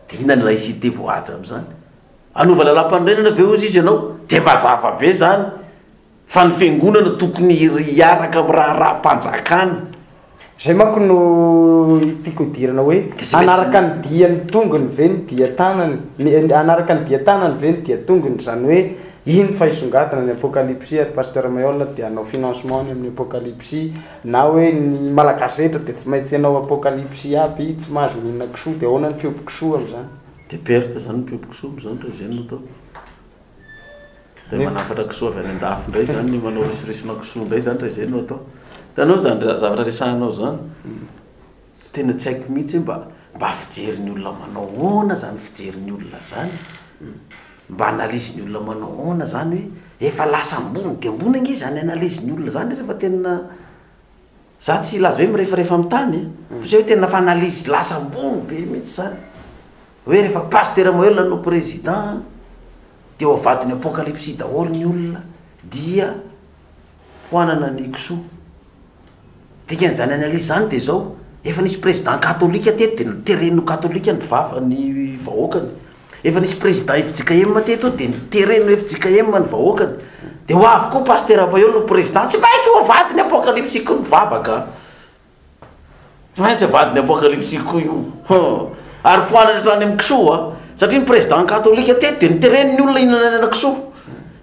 de ina ny laïcité voahaja am'izany anova lalam-panorenana ve ozy izy ianao de mazava be zany fa ny fiangonana tokony hiaraka amin'ny raha-panjakana zay manko no tiako dirana hoe anaraka ny diany tongony ve ny dia tanany anaraka ny dia tanany ve ny dia tongony zany hoe iny fahisongatana ny apocalypsie ary pasteur Mayor de anao financement ny amin'ny apocalypsie na hoe ny malagasy rehetra de tsy maintsy anao apocalypsie aby tsy mahazo mihinana kisoa de ahoana ny mpiombo kisoa am'izany de perte zany mpiombo kisoa am'izany raha zay no atao de manafatra kisoa avy any an-dafy indray zany ny manao risirisina kisoa indray zany raha zay no atao tanao zany zavatra resahanao zany tena tsy haiko mihitsy mba fijerin'ny olona manao ahoana zany fijerin'ny olona zany mba analizin'ny olona manao ahoana zany hoe efa lasa ambony de ambony ange zany analizy ny olona zany rehefa tena za tsy laza hoe mirehefarehefa amin'ny tany fa hoe tena fa analizy lasa ambony be mihitsy zany hoe rehefa pasteur Maël no président de eo avadiny apocalypse daholo ny olona dia foanana ny kisoa dikan'izany analizy zany de zao efa nisy président katolika teto de nitereno katolika ny ny vahoakany efa nisy président FJKM teto de nitereno FJKM ny vahoakany de ho avy koa pasteur Maël no président tsy maintsy ho avadiny apocalypse koa ny vavaka tsy maintsy avadiny apocalypse koa io ary foanana hatrany amin'ny kisoa satria ny président katolika teto de nitereno ny olona hinana hena kisoa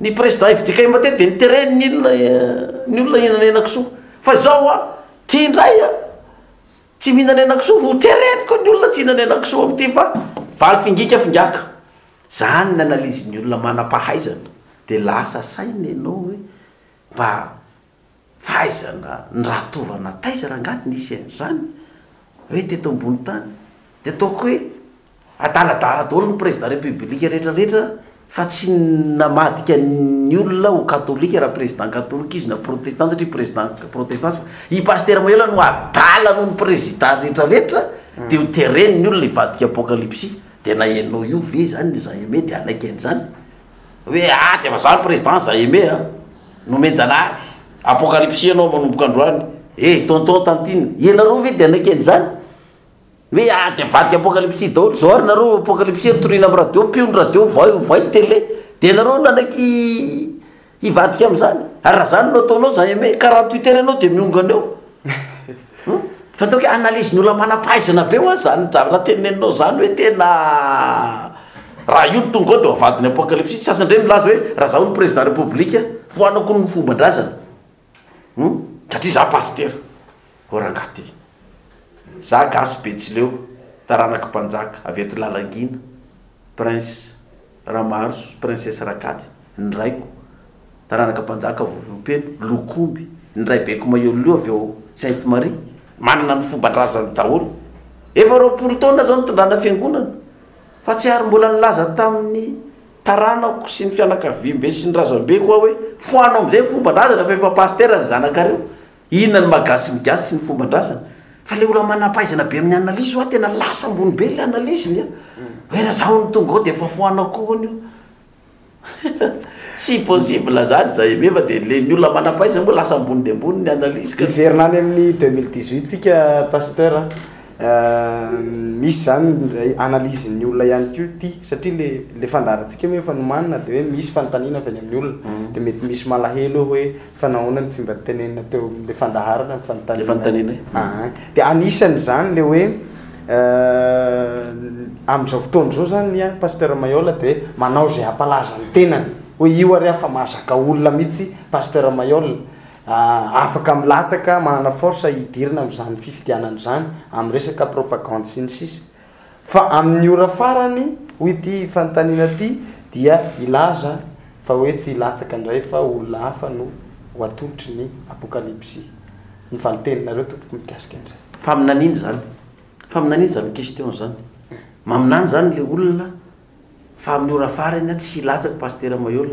ny président FJKM teto de nitereno ny olona hinana hena kisoa fa zao tia indray tsy mihinana hena kisoa ho tereniko ny olona tsy hinana hena kisoa am'ty fa valy fingaka zany ny analizy ny olona manam-pahaizana de lasa saina ianao hoe mba fahaizana ny raha tovana taizana angady nisy an'izany hoe teto ambony tany de ataoko hoe adaladala daholo ny président république rehetrarehetra fa tsy namadika ny olona ho katolika raha président katolika izy na protestant satria président protestant i pasteur Maël no adala noho ny président rehetrarehetra de ho tereny ny olona ivadika apocalypse de na enao io ve zany ny Zaheme de anaiky an'izany hoe de efa zany président Zaheme nomenjanary apocalypse ianao manomboka androany tonton tantine ianareo ve de anaiky an'izany hoe de vadika apocalypse daholo zao ary nareo apocalypse ritorina amin'ny radio piony radio vai télé de nareo nanaiky ivadika am'izany ary raha zany no ataonao Zaheme 48 heures anao de miongana eo fa ataoko hoe analyzy ny olona manam-pahaizana be ho zany zavatra teneninao zany hoe tena raha io ny tonga ao de avadiny apocalypse tsy sasandreny milaza hoe raha zaho ny président république foanako ny fomban-drazana satria za pasteur orangaty za gasy Betsileo taranaka mpanjaka avy eto Lalangina prince Ramarso princesse Rakaty ny raiko taranaka mpanjaka Vovopelo Lokomby ny ray beko Maïolio avy eo Sainte Marie manana ny fomban-drazany daholo efa 20 taona zao nitondrana fiangonana fa tsy ary mbola nilaza tamin'ny taranako sy ny fianakaviam-be sy ny razam-be koa hoe foanao am'izay fomban-drazana fa efa pasteur ny zanakareo inona ny magasy ny gasy sy ny fomban-drazana fa le olona manam-pahaizana be amin'ny analizy hoa tena lasa ambony be le analiziny hoe raha zaho ny tonga ao de efa foanao koa an'io tsy possible zany Zaheme fa de le ny olona manam-pahaizana moa lasa ambony de ambony ny analizy iverina any amin'ny 2018 tsika pasteur misy zany analizy ny olona ihany ko ty satria le fandarantsika hoe efa nomanina de hoe misy fanontaniana avy any amin'ny olona de mety misy malahelo hoe fanahoana ny tsy mba tenenina teo le fandaharana ny fanontaniana de anisany zany le hoe am'izao fotoana zao zany pasteur Maël de manao zay ampalaza ny tenany hoe io ary fa mahazaka olona mihitsy pasteur Maël afaka milatsaka manana force hidirina am'izany fifidianana zany amin'ny resaka propagande sy ny sisa fa amin'ny ora farany ho ity fanontaniana ty dia ilaza fa hoe tsy ilatsaka indray fa olona hafa no ho atolotry ny apocalypse ny valiteninareo tompoky mikasika an'izay fa aminaniny zany question zany maminany zany le olona fa amin'ny ora farany tsy ilatsaka pasteur Maël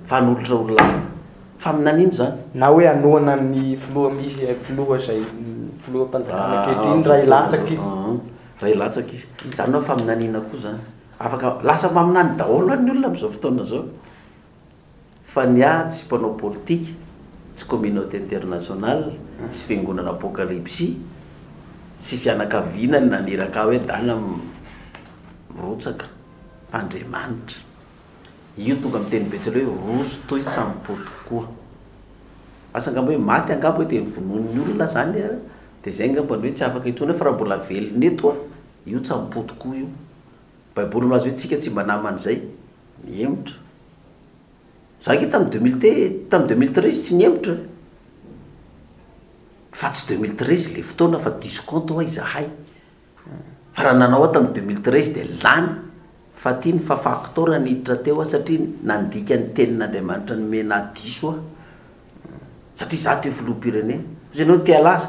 fa nolotra olona fa aminaniny zany na hoe anoana ny filoha misy filoha zay filoha mpanjakana kehitriny raha ilatsaka izy raha ilatsaka izy zany hoe fa aminanina koa zany afaka lasa maminany daholo ny olona am'izao fotoana zao fa ny tsy mpanao politika tsy communauté internationale tsy fiangonana apocalypse tsy fianakaviana ny naneraka hoe dana rotsaka Andriamanitra io tonga amin'ny teny Betsileo hoe roso toy sampo tokoa asa angamba hoe maty angamba hoe teny vonon'ny olona zany de zay angamba hoe tsy afaka itsona fa raha mbola velona eto io sampo tokoa io baiboly malaza hoe tsika tsy mba naman'izay niemotra zake tamin'ny 2013 tsy niemotra fa tsy 2013 le fotoana fa discompte hoa izahay fa raha nanao tamin'ny 2013 de lany fa ty ny fafaktora niditra teo satria nandika ny tenin'Andriamanitra ny mena diso satria za teo filoham-pirenena zay anao tia laza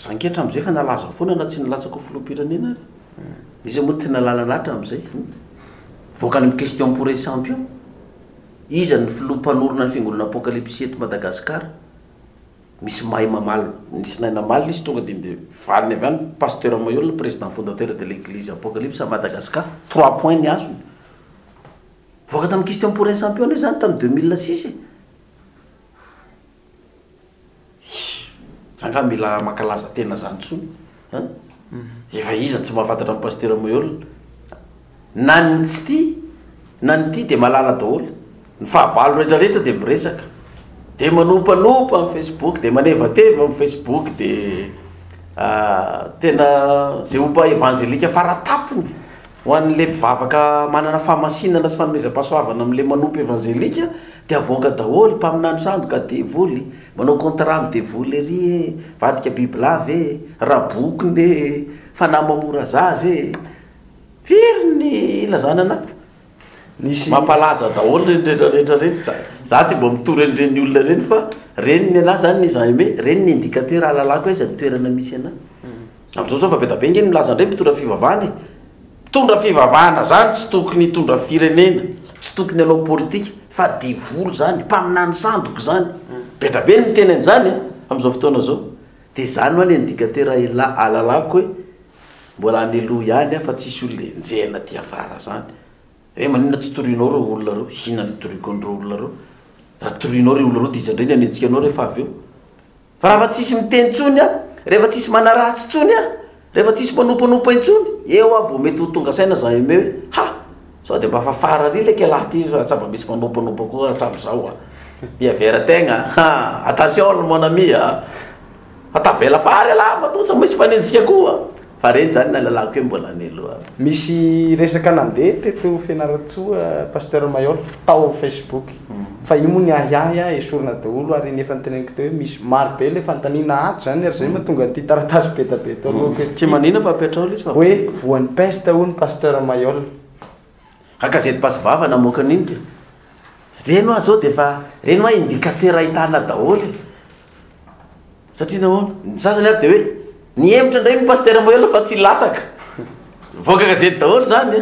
zanketra am'izay fa nalaza foana na tsy nilatsako filoham-pirenena ary izy moa tsy nalala natra am'izay voaka ny question pour les champions iza ny filompanorona ny fingolona apokalypsy eto Madagasikara misy mahay mamaly nisy naina maly izy tonga de valiny avy any pasteur Mayolle président fondateur de l'église apocalypse à Madagascar 3 points ny azony voaka tamin'ny Christian pour un champion zany tamin'ny 2006 zanga mila makalaza tena zany tsony efa iza tsy mahafantatra amin'ny pasteur Mayolle na ny ty de malala daholo ny fahavalo rehetrarehetra de miresaka de manompanopa amin'ny Facebook de manevateva amin'ny Facebook de tena zay omba evangelika faratapony ho an'le mpivavaka manana fahamasinana sy fanomezam-pahasoavana amin'le manopa evangelika de avoaka daholo mpaminany sandoka devoly manao contrat amin'ny devoly ery vadika bibilave rabokiny fanamamora zazy firy ny lazanana nisy mampalaza daholo rehetrarehetra za tsy mbo mitory an'ireny olona reny fa reny ny ana zany ny Jean-Aimé reny ny indicateur alalako hoe zany toerana misy ana am'izao zao fa be da be ngeny milaza ndray mitondra fivavahana mitondra fivavahana zany tsy tokony hitondra firenena tsy tokony hanao politika fa devoly zany mpaminany sandoko zany be da be ny tenany zany am'izao fotoana zao de zany ho any indicateur alalako hoe mbola ny loha ihany fa tsisy olona enjehana ty afara zany manina tsy torinao reo olona reo hina ny toriko an'ireo olona reo raha torinao reo olona reo dia izandray ny anentsika anao rehefa avy eo fa raha tsisy miteny tsony rehefa tsisy manaratsy tsony rehefa tsisy manompanopa intsony eo vao mety ho tonga saina Jean-Aimé hoe ha sao dia mba fafara ry leka lahy ty saba misy manompanopa koa hatram'izao miavera-tegna attention mon ami atavela fary alahy matotsa misy mpanenjika koa fa reny zany nalalako hoe mbola ny aloha misy resaka nandeha teto Fianaratsoa pasteur Mayolle tao Facebook fa io moa ny ahiahy esorina daholo ary nefa nyteneniko teo hoe misy maro be le fantaniana ato zany ary zay mahatonga ty taratasy betabe tao aloha tsy manina fa petrol izy fa hoe voan'ny peste hono pasteur Mayolle akazety pasivava namoaka an'iny ty reny hoa zao de fa reny hoa indicateur ahitana daholo satria nahoana ny sasany ary de hoe niemitra indray ny pasteur Mayolle fa tsy latsaka voaka gazety daholo zany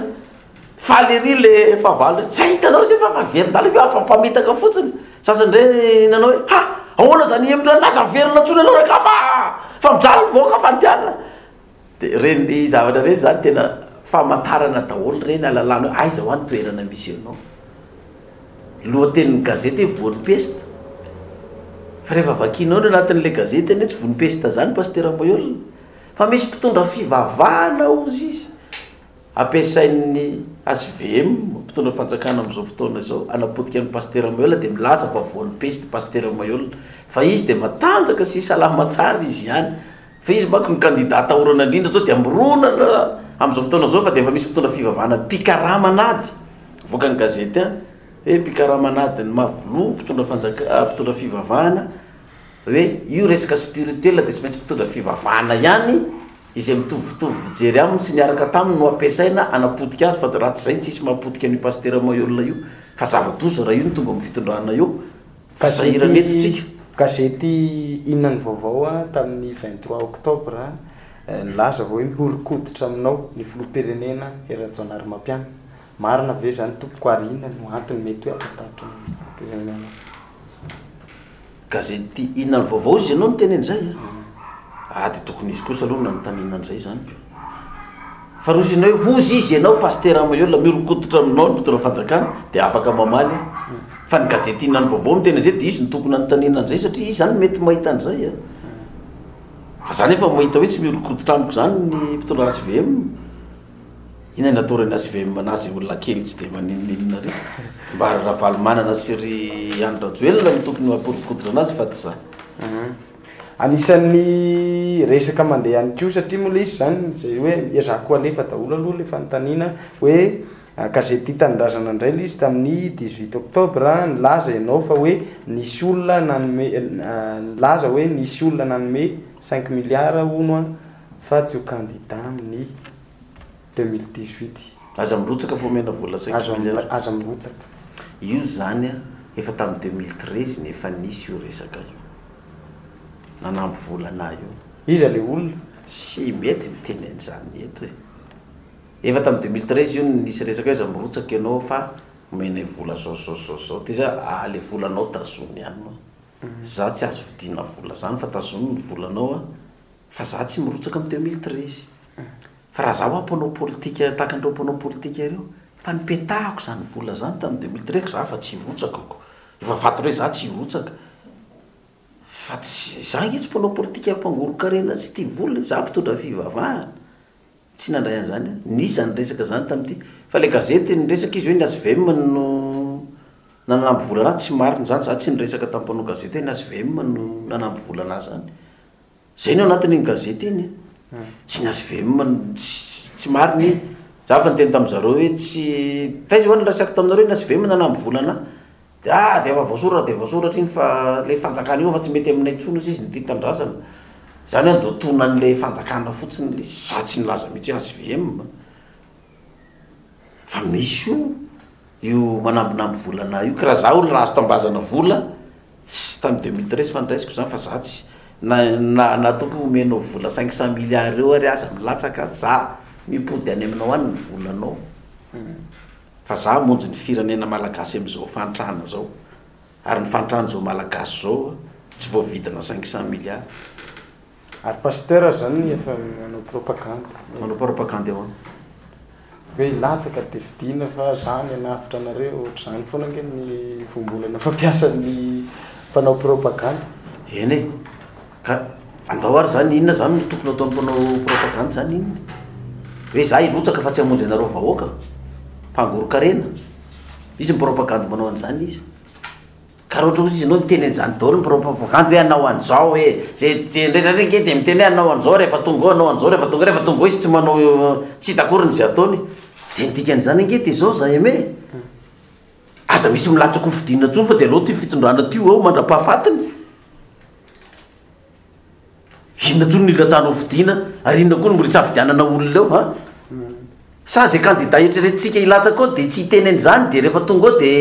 faly ery le fahavalo tsy hitanao se fa verin-dala ampamitaka fotsiny sasany ndray nanao hoe ha ahoana zany niemitra naza verina tsony anao raka fa mijaly voaka fa nitianina de reny zavatra reny zany tena famantarana daholo reny alalana hoe aiza ho any toerana misy anao lohatenin'ny gazety hoe voan'ny peste fa rehefa vakinao no anatin'le gazety ane tsy voan'ny peste zany pasteur Mayolle fa misy mpitondra fivavahana ozy izy ampiasain'ny HVM mpitondra fanjakana am'izao fotoana zao anapotika ny pasteur Mayolle de milaza fa voan'ny peste pasteur Mayolle fa izy de matanjaka sy salama tsara izy ihany fa izy mako ny kandidata orana indrindra zao de amironana am'izao fotoana zao fa de efa misy mpitondra fivavahana pikaramanady voaka ny gazety hoe pikaramanady ny mavolo mpitondra fivavahana hoe io resaka spirituel de tsy maintsy mpitondra fivavahana ihany izay mitovitovy jery aminy sy niaraka taminy no ampiasaina anapotika azy fa raha tsy zay tsisy mahapotika ny pasteur Mayolle io fa zava-doza raha io ny tonga amin'ny fitondrana io fa sahirana eto tsika gazety Inona ny Vaovao tamin'ny 23 octobre nilaza hoe mihorokoditra aminao ny filoham-pirenena Rajaonary Mapiana marina ve zany tompoko ary inona no antony mety hoe ampatatra ny filoham-pirenena gazety Inona ny Vaovao izy ianao niteneny zay de tokony izy kosa aloha nanontaniana an'izay zany fa roa izy hoe hozy izy ianao pasteur Mayolle mihorokoditra aminao mpitondra fanjakana de afaka mamaly fa ny gazety Inona ny Vaovao miteny zay de izy ny tokony nanontaniana an'izay satria izy zany mety mahita an'izay fa zany efa mahita hoe tsy mihorokoditra amiko zany ny mpitondra HVM ina natorany HVM anazy olona kely tsy de maninonina ry mba raha valy manana sy ry Andrajoelina no tokony mampihorokoditra anazy fa tsy za anisan'ny resaka mandeha any koa satria moa le izy zany zay hoe iazako alefa daholo aloha le fanontaniana hoe gazety Tanindrazana indray le izy tamin'ny 18 octobre nilaza ianao fa hoe nisy olona nanome nilaza hoe nisy olona nanome 5 milliards hono fa tsy ho candidat amin'ny 2018 aza mirotsaka fa omena vola 5 milliards aza mirotsaka io zany efa tamin'ny 2013 nefa nisy io resaka io nanampy volana io iza le olona tsy mety miteny an'izany eto hoe efa tamin'ny 2013 io nisy resaka hoe aza mirotsaka ianao fa omena vola zao ty za le volanao tazony ihany no za tsy azo vidina vola zany fa tazony ny volanao fa za tsy mirotsaka amin'ny 2013 fa raha zaho ampanao politika tahaka andreo mpanao politika ireo fa nipetahako zany vola zany tamin'ny 2013 za fa tsy rotsakako efa vato hoe za tsy rotsaka fa tsy za nge tsy mpanao politika mpangoro-karena tsy ty vola za mpitondra fivavahana tsy nandray an'izany nisy ny resaka zany tamin'ity fa le gazety nyresaka izy hoe ny ASVM no nanamby volana tsy mariny zany za tsy niresaka tamin'ny mpanao gazety hoe ny ASVM no nanamby volana zany zay ny ao anatin'iny gazety iny tsy ny ASVM tsy mariny za fa niteny tamin'izareo hoe tsy taiza hoany rasaky taminareo ny ASVM nanamby volana de efa voasoratra iny fa le fanjakana io fa tsy mety aminay intsony izy ny ty tandrasana zany hoe dotona an'le fanjakana fotsiny le za tsy nilaza mihitsy ASVM fa misy io manambinamby volana io ka raha za olo raha azo tambazana vola tsy tamin'ny 2013 fa niraisiko zany fa za tsy natoko omenao vola 500 milliards eo ary aza milatsaka za mipody any aminao any ny volanao fa za monjy ny firenena malagasy am'izao fantrana zao ary ny fantrana zao malagasy zao tsy voavidina 500 milliards ary pasteur zany efa manao propagande eo hoe latsaka de vidina fa zany anafitra anareo ohatr'izany foana nge ny fombolana fampiasan'ny mpanao propagande eny ka andao ary zany inona zany no tokony ataon'ny mpanao propagande zany inona hoe za irotsaka fa tsy hamonjy anareo vahoaka mpangoro-karena izy mipropagande manao an'izany izy ka raha ohatra izy anao miteny an'izany daholo mipropagande hoe anao an'izao hoe zay ndraindraindray de miteny hoe anao an'izao rehefa tonga anao an'izao rehefa tonga izy tsy manao tsy hitakoriny zay ataony de nitika an'izany nge de zao za eme aza misy milatsako fidina tsony fa de aloha ty fitondrana tyo ao mandra-pahafatiny inona tsony nilatsanao fidina ary inona koa nomorisafidianana olona eo ha sa zay candidat eritreretintsika ilatsaka ao de tsy hiteny an'izany de rehefa tonga ao de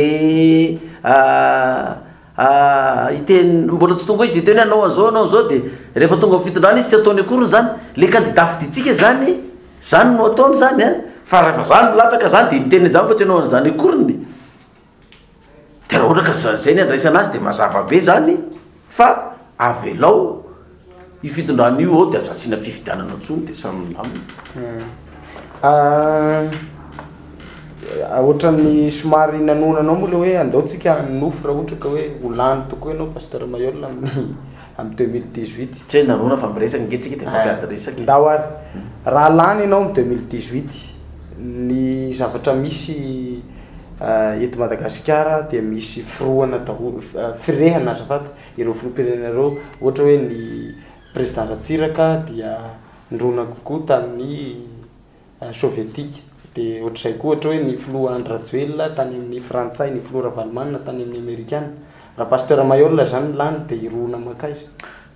iteny mbola tsy tonga de iteny anao an'izao de rehefa tonga amin'ny fitondrana izy tsy ataony akoriny zany le candidat fiditsika zany no ataony zany a fa rehefa zany milatsaka zany de niteny zany fa tsy anao an'izany akoriny de raha ohatra ka zay ny andraisana azy de mazava be zany fa avelao io fitondrana io ao de azatsina fifidianana tsony de samy milamina ohatran'ny somary nanonanao moa le hoe andaotsika nofo raha ohatra ka hoe olany tokoa ianao pasteur Mayol amin'ny 2018 tsy nanona fa miresaka ngetsika de mampiady ndao ary raha lany ianao amin'ny 2018 ny zavatra misy eto Madagasikara dia misy firohana daholo firehana azafady ireo filoham-pirenenareo ohatra hoe ny président Ratsiraka dia nirona kokoa tamin'ny sovietika de ohatr'izay koa ohatra hoe ny filoha Andry Rajoelina tany amin'ny frantsay ny filoha Ravalomanina tany amin'ny amerikana raha pasteur Mayol zany lany de irona makaiza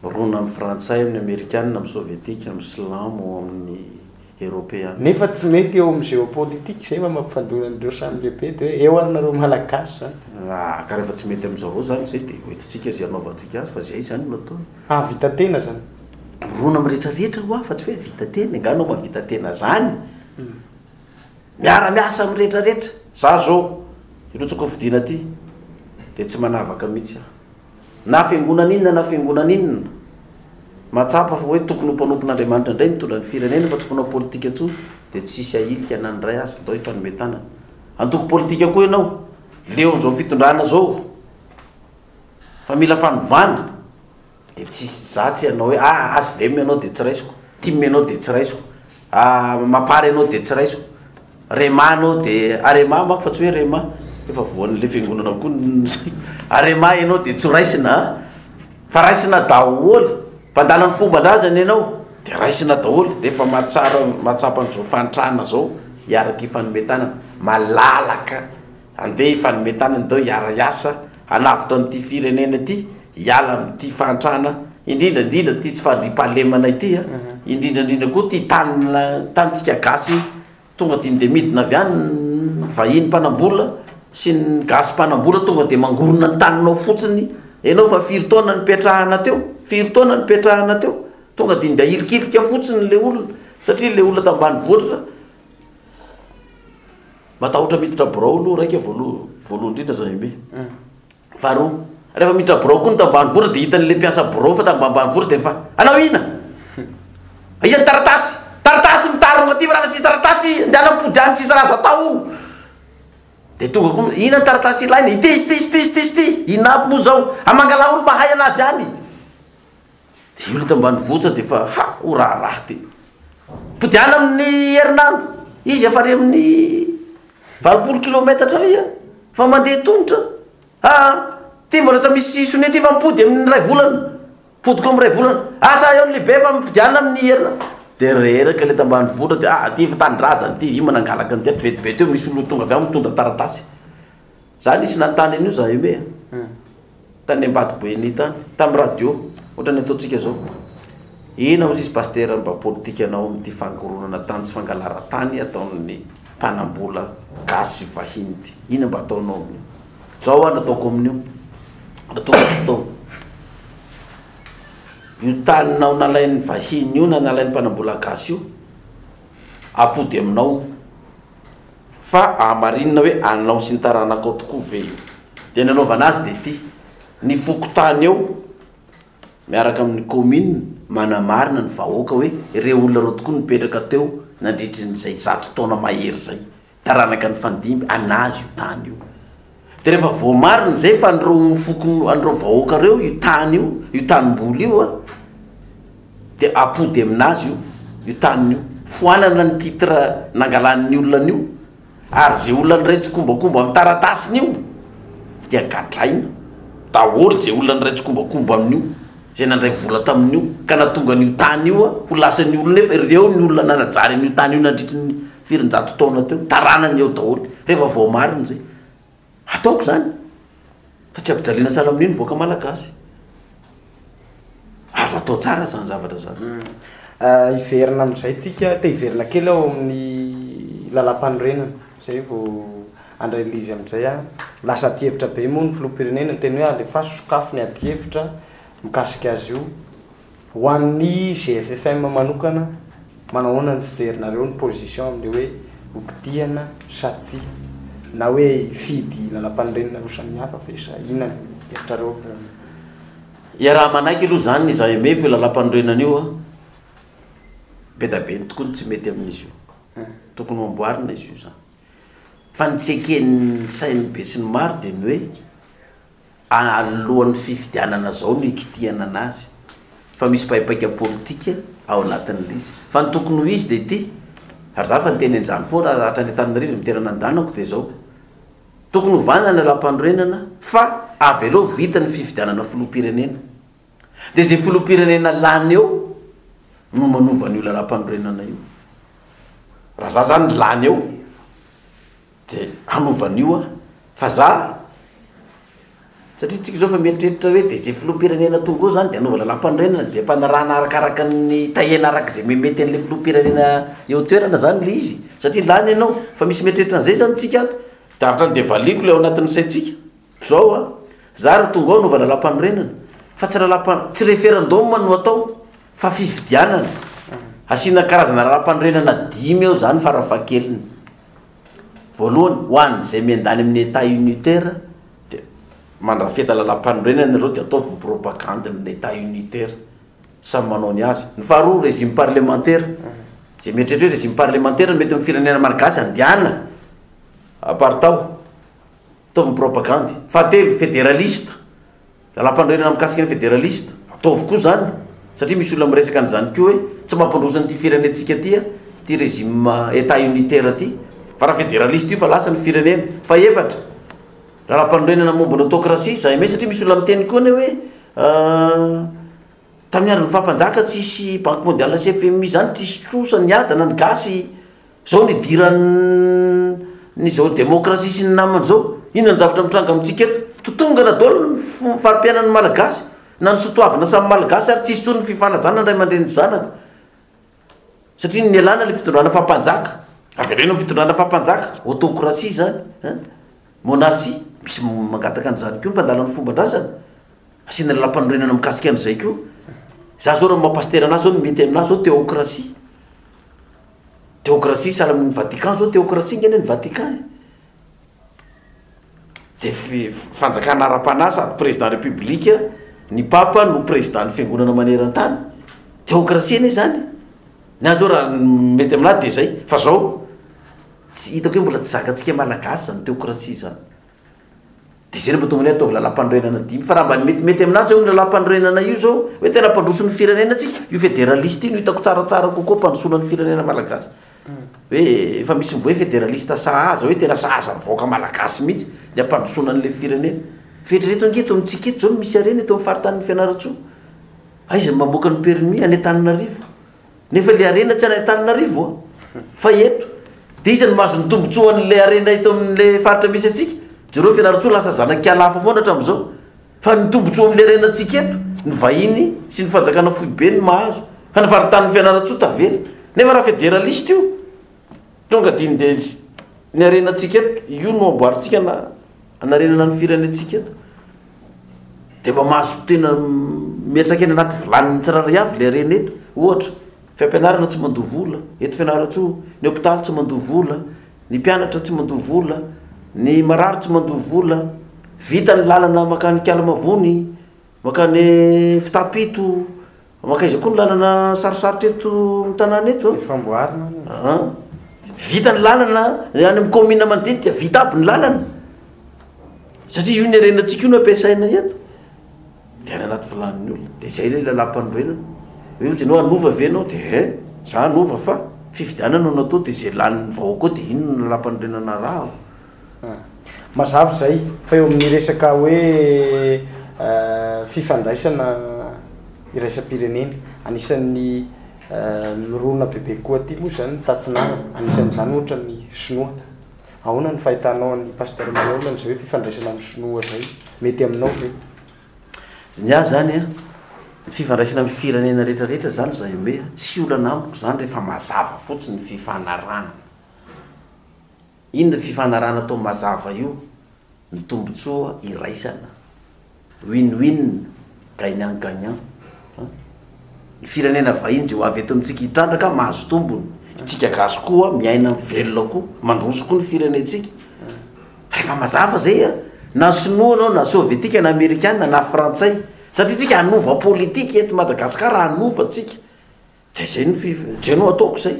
mirona amin'ny frantsay amin'ny amerikana amin'ny sovietika amin'ny silamo amin'ny européen nefa tsy mety eo amin'ny géopolitique zay mampifandonan'ireo samy lehibe de hoe eo ary nareo malagasy zany ka rehefa tsy mety amin'izao zany zay de hoentitsika zay anaovantsika azy fa zay zany no atao vita tena zany mirona mirehetrarehetra ho fa tsy hoe vita tena nganao mavita tena zany miara-miasa amin'ny rehetrarehetra za zao irotsako fidina ty de tsy manavaka mihitsy na fiangonana na fiangonana matsapa fa hoe tokony ho mpanompon'Andriamanitra indray mitondra ny firenena fa tsy mpanao politika tsony de tsisy ahilika nanydray azy atao ifanometanana antoko politika koa ianao leo am'izao fitondrana zao fa mila fanovana de tsisy za tsy anao hoe ASVM ianao de tsy raisiko tim ianao de tsy raisiko mapary ianao de tsy raisiko rema anao de arema mako fa tsy hoe rema efa voan'le fiangonana koa arema ianao de tsy raisina fa raisina daholo mpandala ny fomban-drazany ianao de raisina daholo de efa matsapa n'izao fantrana zao iaraky ifanometanana malalaka andeha ifanometanana dao iara-iasa hanavitra n'ity firenena ty hiala amin'ity fantrana indrindrandrindra ty tsy fandripahalemana ity indrindrandrindra koa ty tanyntsika gasy tonga ty de midina avy any vahiny mpanambola sy ny gasy mpanambola tonga de mangorona ny taninao fotsiny ianao fa firy taona nipetrahana teo tonga de nda ilikilika fotsiny le olona satria le olona tambany voatra matahotra miditra birao aloha raiky voalohany indrindra zany be faharoa rehefa miditra birao koa ny tambanivohitra dia hitan'le mpiasa birao fa tambanivohitra dia fa anao ina iany taratasy mitarona ty raha sisy taratasy andehanam-pody any tsisy raha azo atao dia tonga koa ina ny taratasy ilaina ty inapy moa zao amangala olo mahay anazy any dia io le tambanivohitra dia fa ho raharaha ty podiana amin'ny herinandro izy efa ry amin'ny 20 kilometatra ria fa mandeha tongotra ty mbola tsy misy sonety fa mipody amin'ny ray volana podiko amin'ny ray volana asa eo lehibe fa mipodiana amin'ny herinandro dia reraka le tambanivohitra dia ty fa tanindrazany ty io manangalaka ny ty vetivety eo misy olo tonga avy ao mitondra taratasy zany isy nantany an'io za eme tany Ambatoboeny tany tamin'ny radio ohatrany ataontsika zao ina ozy izy pasteur mba politika anao amity fangoronana tany sy fangalara-tany ataon'ny mpanambola gasy vahiny ty ina mba ataonao amin'io zao nataoko amin'io nataoko fotoana io taninao nalain'ny vahiny io na nalain'ny mpanambola gasy io apody aminao fa amarinina hoe anao sy ny taranakao tokoa ve io dia nanaovana azy dia ty ny fokotany eo miaraka amin'ny commune manamarina ny vahoaka hoe ireo olona reo tokoa nipetraka teo nandritry n'izay 100 taona mahery zay taranaka ny fandimby anazy io tany io dia rehefa voamarina zay fa andreo vahoaka reo io tany io tanimboly io dia apody aminazy io taniny io foanana ny titre nangalan'ny olona io ary zay olona nyraitsykombakomba amin'ny taratasiny io dia gadraina daholo zay olona nyraitsykombakomba amin'io zay nandray vola tamin'io ka natonga n'io tany io ho lasany olona nefa ireo ny olona nanajary an'io tany io nandritry ny 400 taona teo taranany eo daholo rehefa voamarina zay ataoko zany fa tsy ampijaliana sala amin'io ny voaka malagasy azo atao tsara zany zavatra zany iverina amin'izay tsika te hiverina kely ao amin'ny lalam-panorenana zay vao andray lizy amin'izay lasa atievitra be moa ny filoham-pirenena teny hoe alefa sokafo ny atievitra mikasika azy io ho an'ny GFFM manokana manahoana ny fizerinareo ny position amin'le hoe okitiana satsia na hoe fidy lalam-panorenana ro samihafa fesa ina ny efitrareo raha manaiky aloha zany za eme fa lalam-panorenana io be da be ny tokony tsy mety amin'izy io tokony mamboarina izy io zany fa nitseken'ny sainy be sy ny maro dia ny hoe alohan'ny fifidianana zao no ikitiana anazy fa misy paipaika politika ao anatin'le izy fa ny tokony ho izy dia ty ary za fa niteny an'izany foa raha hatrany Antananarivo miterana andanako dia zao tokony hovanana ny lalam-panorenana fa avy aloha vita ny fifidianana filoham-pirenena dia zay filoham-pirenena lany eo no manovany io lalam-panorenana io raha za zany lany eo dia hanovany io fa za satria tsika zao fa mieritreritra hoe dia zay filoham-pirenena tonga eo zany dia anaova lalam-panorenana dia mpanarahana arakaraka ny tahena araka zay memety an'le filoham-pirenena eo toerana zany le izy satria lany ianao fa misy mieritreritra an'izay zany tsika ato dia avatra ny devaliko le ao anatin'ny saitsika zao za ry tonga ao anaova lalam-panorenana fa tsy referendum no atao fa fifidianana asiana karazana lalam-panorenana 5 eo zany farafahakeliny voalohany ho an'izay miandany amin'ny état unitaire dia mandrafeta lalam-panorenana reo dia ataovy propagande amin'ny état unitaire samy manao ny azy ny faharoa régime parlementaire zay mieritreritra hoe régime parlementaire mety amin'ny firenena malagasy andiana apartao ataovy propagande fahatelo fédéraliste lalam-panorenana mikasika ny fédéraliste ataovy koa zany satria misy olona miresaka an'izany koa hoe tsy mampandrosany ty firenentsika ty régime état unitaire ty fa raha fédéraliste io fa lasa ny firenena fa efatra lalam-panorenana momba ny autocratie zay me satria misy olona miteny koa ny hoe tamin'ny andro ny fampanjaka tsisy banque mondiale sy FMI zany tsisy trosa ny adana ny gasy zao ny diran'ny zao démocratie sy ny namany zao inona ny zavatra mitranga amintsika eto totonga na daholo ny farim-piainan'ny malagasy na ny sotoavina samy malagasy ary tsisy tsony ny fifanajana ndray mandreny zanaka satria ny alana le fitondrana fampanjaka avelena ny fitondrana fampanjaka autocratie zany monarchie misy mangataka an'izany koa mpandala ny fomban-drazana asiana lalam-panorenana mikasika an'izay koa za zao raha mampastera anazy zao mety aminazy zao théocratie sahala amin'ny Vatican zao théocratie ngeny ny Vatican de fanjakana ara-panasa président république ny papa no président ny fiangonana maneran-tany teokrasiana zany nazo raha mety aminazy de zay fa zao tsy hitako hoe mbola tsy zakatsika malagasy zany teokrasia zany de zay mba tonga ny ataovy lalam-pandroenana dimy fa raha mba metimety aminazy eo ny lalam-pandroenana io zao hoe tena mpandroso ny firenena tsika io fédéraliste io no hitako tsaratsara kokoa mpandrosona ny firenena malagasy hoe efa misy mivoa fédéraliste sahaza hoe tena sahaza mivoaka malagasy mihitsy ny ampandrosona n'le firenena fetreto angeto amitsika eto zao misy areny eto amin'ny faritanin'ny Fianaratsoa aiza mamoaka ny permis any Antananarivo nefa le arena tsy any Antananarivo fa eto de iza ny mahazo ny tombotsoan'le arena eto amin'le faritra misy atsika jereo Fianaratsoa lasa zanan-kialafa foana hatramin'izao fa ny tombotsoa amin'le arena atsika eto ny vahiny sy ny fanjakana foibe ny mahazo fa ny faritanin'ny Fianaratsoa tavela nefa raha fédéraliste io tonga dinidensy ny arena atsika eto io no amboaritsika na anarenana ny firenentsika eto de mba mahazo tena miatraka eny anaty vilaniny tsiraray avy le arena eto ohatra fiampianarana tsy mandoa vola eto Fianaratsoa ny hôpitaly tsy mandoa vola ny mpianatra tsy mandoa vola ny marary tsy mandoa vola vita ny lalana makany Kialamavony makany Fitapito makaiza koa ny lalana sarosarotra eto ny tanàna eto famboarina vita ny lalana any amin'ny commune mandinika vita aby ny lalana satria io ny arenatsika io no ampiasaina eto de any anaty vilaniny olona de zay le lalam-pandroenana hoe ozy anao anova ve anao de za anova fa fifidianana no natao de zay lanin'ny vahoaka ao de ino no lalam-pandroenana raha mazava zay fa eo amin'ny resaka hoe fifandraisana iraisam-pirenena anisan'ny mirona bebe koa ty moa zany tatsinana anisan'izany ohatra ny sinoa ahoana ny fahitanao ny pasteur Malolana zay hoe fifandraisana amin'ny sinoa zay mety aminao ve ny ahy zany a fifandraisana amin'ny firenena rehetrarehetra zany zay ome tsy olana amiko zany rehefa mazava fotsiny fifanarana inona fifanarana atao mazava io ny tombotsoa iraisana win-win gagnant-gagnant ny firenena vahiny zay ho avy eto amitsika hitrandraka mahazo tombony itsika gasy koa miaina amin'ny velona koa mandroso koa ny firenentsika rehefa mazava zay a na sinoa anao na sovietika na amerikana na frantsay satria tsika anova politika eto Madagasikara anova tsika de zay no ataoko zay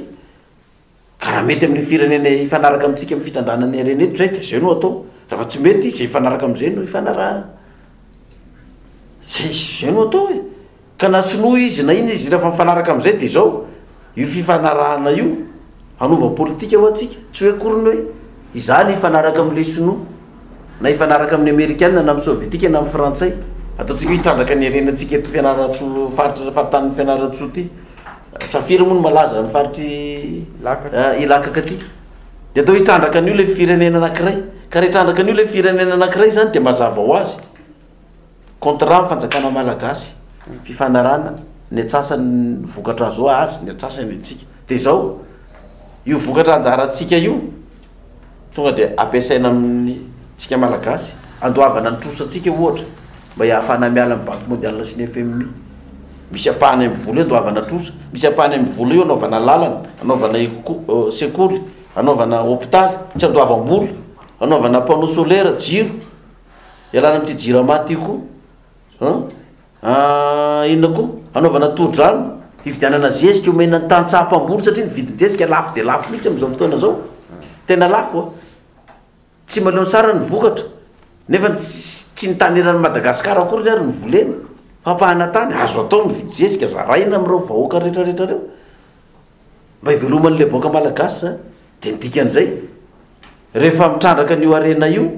ka raha mety amin'ny firenena ifanaraka amitsika amin'ny fitandranany arena eto zay de zay no atao raha fa tsy mety zay ifanaraka am'izay no ifanarahana zay no atao e ka na sinoa izy na ina izy rehefa mifanaraka am'izay de zao io fifanarahana io anova politika ho atsika tsy hoe akoriny hoe izany ifanaraka amin'le sinoa na ifanaraka amin'ny amerikana na amin'ny sovietika na amin'ny frantsay ataotsika hitrandraka ny arenatsika eto Fianaratsoa faritanin'ny Fianaratsoa ty safiry moa no malaza ny faritry ilakaka ty de atao hitrandraka an'io le firenena anankiray ka raha hitrandraka an'io le firenena anankiray zany de mazava ho azy contrat amin'ny fanjakana malagasy fifanarana ny atsasany vokatra zao azy ny atsasany atsika de zao io vokatra anjaratsika io tonga de ampiasaina amin'ny tsika malagasy andoavana ny trosatsika ohatra mba hiafana miala amin'ny banque mondiale sy ny FMI misy apahany amin'ny vola io andoavana trosa misy apahany amin'ny vola io anaovana lalana anaovana sekoly anaovana hôpitaly tsy andoavam-bola anaovana panneau solaire jiro ialana amity jiro maty koa inona koa anaovana todrano hividianana zezika omena ny tantsaha-pamboly satria ny vidin-jezika lafo de lafo mihitsy am'izao fotoana zao tena lafo a tsy maleo sara ny vokatra nefa tsy nitaneran'ny Madagasikara akory ary ny volena fampahana tany azo atao ny vidin-jezika zaraina am'ireo vahoaka rehetrarehetra reo mba hiveloman'le vahoaka malagasy zany de nidikan'izay rehefa mitrandraka an'io arena io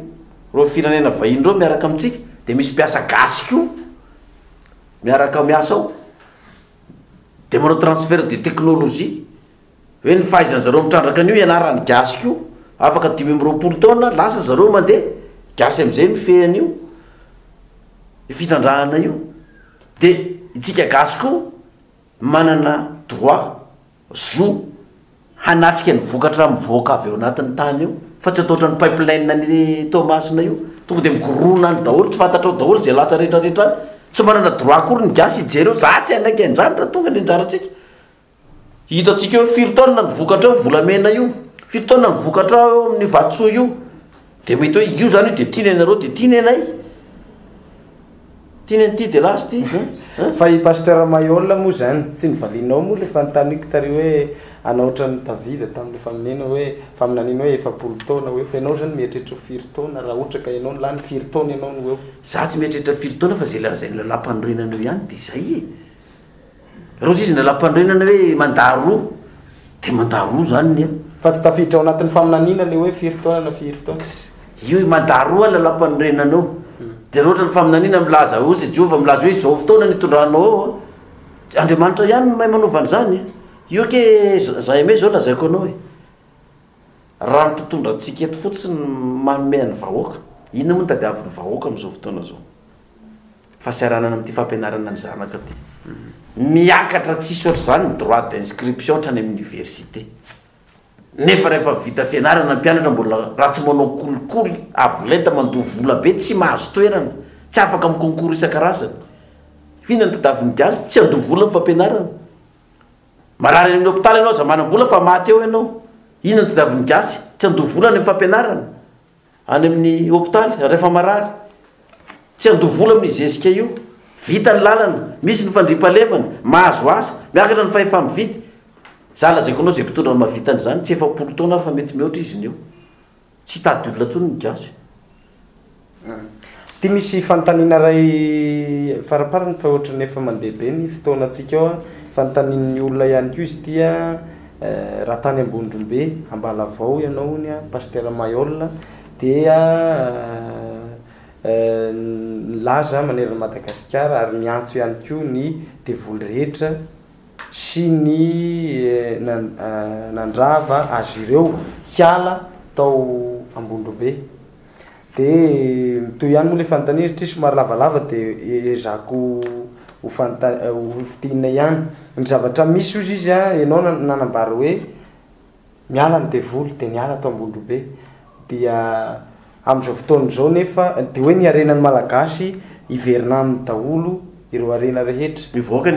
reo firenena vahiny reo miaraka amitsika de misy mpiasa gasy koa miaraka miasa ao de manao transfert de technologie hoe ny fahaizany zareo mitrandraka an'io ianarany gasy koa afaka 5 taona lasa zareo mandeha gasy am'izay mifehan'io fitandrahana io de itsika gasy koa manana droit zo hanatrika ny vokatra mivoaka avy eo anatin'ny tany io fa tsy ataotra ny pipeline ny Tomasina io tonga de mikorona any daholo tsy fantatrao daholo zay lasa rehetrarehetra tsy manana droit akory ny gasy ijereo za tsy anaiky anjany raha tonga ny anjaratsika hitatsika hoe 4 taona ny vokatra volamena io 4 taona ny vokatra eo amin'ny vatsoa io de mety hoe io zany de tiany anareo de tiany anay tiany anyty de lasy ty fa i pasteur Mayolla moa zany tsy nivalinao moa le fanontaniako tary hoe anao ohatran'ny Davida tamin'le faminena hoe faminaniana hoe 7 taona hoe fa ianao zany mieritreritry 4 taona raha ohatra ka ianao lany 4 taona ianao no eo za tsy mieritreitra 4 taona fa zay zay lalam-pandroenanao ihany de zay e rozy izy lalam-pandroenana hoe mandaro de mandaro zany nia fa tsy tafiditra ao anatin'ny faminaniana le hoe 4 taona na 4 taona io mandaro a lalam-pandroenanao de raha ohatra ny faminaniana milaza ozy Jehova milaza hoe zao fotoana nitondranao Andriamanitra ihany no mahay manaovany zany io ke zahay me zao lazaiko anao e raha mpitondra antsika eto fotsiny manome ny vahoaka inona moa no tadiavin'ny vahoaka am'izao fotoana zao fahasiaranana am'ty fampianarana ny zanaka ty miakatra tsisy oatra zany ny droit d'inscription hatrany amin'ny université nefa rehefa vita fianarana ny mpianatra mbola raha tsy manao kolikoly avolenta mandoha vola be tsy mahazo toerana tsy afaka amin'ny concours isan-karazany fihinany tadiavin'ny gazy tsy andoha vola ny fampianarana marary amin'ny hôpitaly ianao za manam-bola fa maty eo ianao inona tadiavin'ny gazy tsy andoha vola ny fampianarana any amin'ny hôpitaly rehefa marary tsy andoha vola amin'ny zesika io vita ny lalana misy ny fandripalemana mahazo asa miakatra ny fahefa mividy za lazaiko anao zay mpitondra ny mahavitany zany tsy 7 taona fa mety mihoatra izy ny eo tsy tady olona tsony ny gazy ty misy fanontaniana ray faraparany fa ohatra nefa mandeha be ny fotoana antsika ao fanontanian'ny olona ihany ko izy tia raha tany Ambondrombe Ambalavao ianao ny pasteur Mayolla dia laza manerana Madagasikara ary niantso ihany ko ny devoly rehetra sy ny nandrava azy ireo hiala tao Ambondrombe de toy ihany moa le fanontaniana satria somary lavalava de ezako ho fitinina ihany ny zavatra misy ozy izy ianao nanambary hoe miala ny devoly de niala tao Ambondrombe dia am'izao fotoana zao nefa de hoe ny arenan'ny malagasy iverina amin'ny daholo ireo arena rehetra ivoaka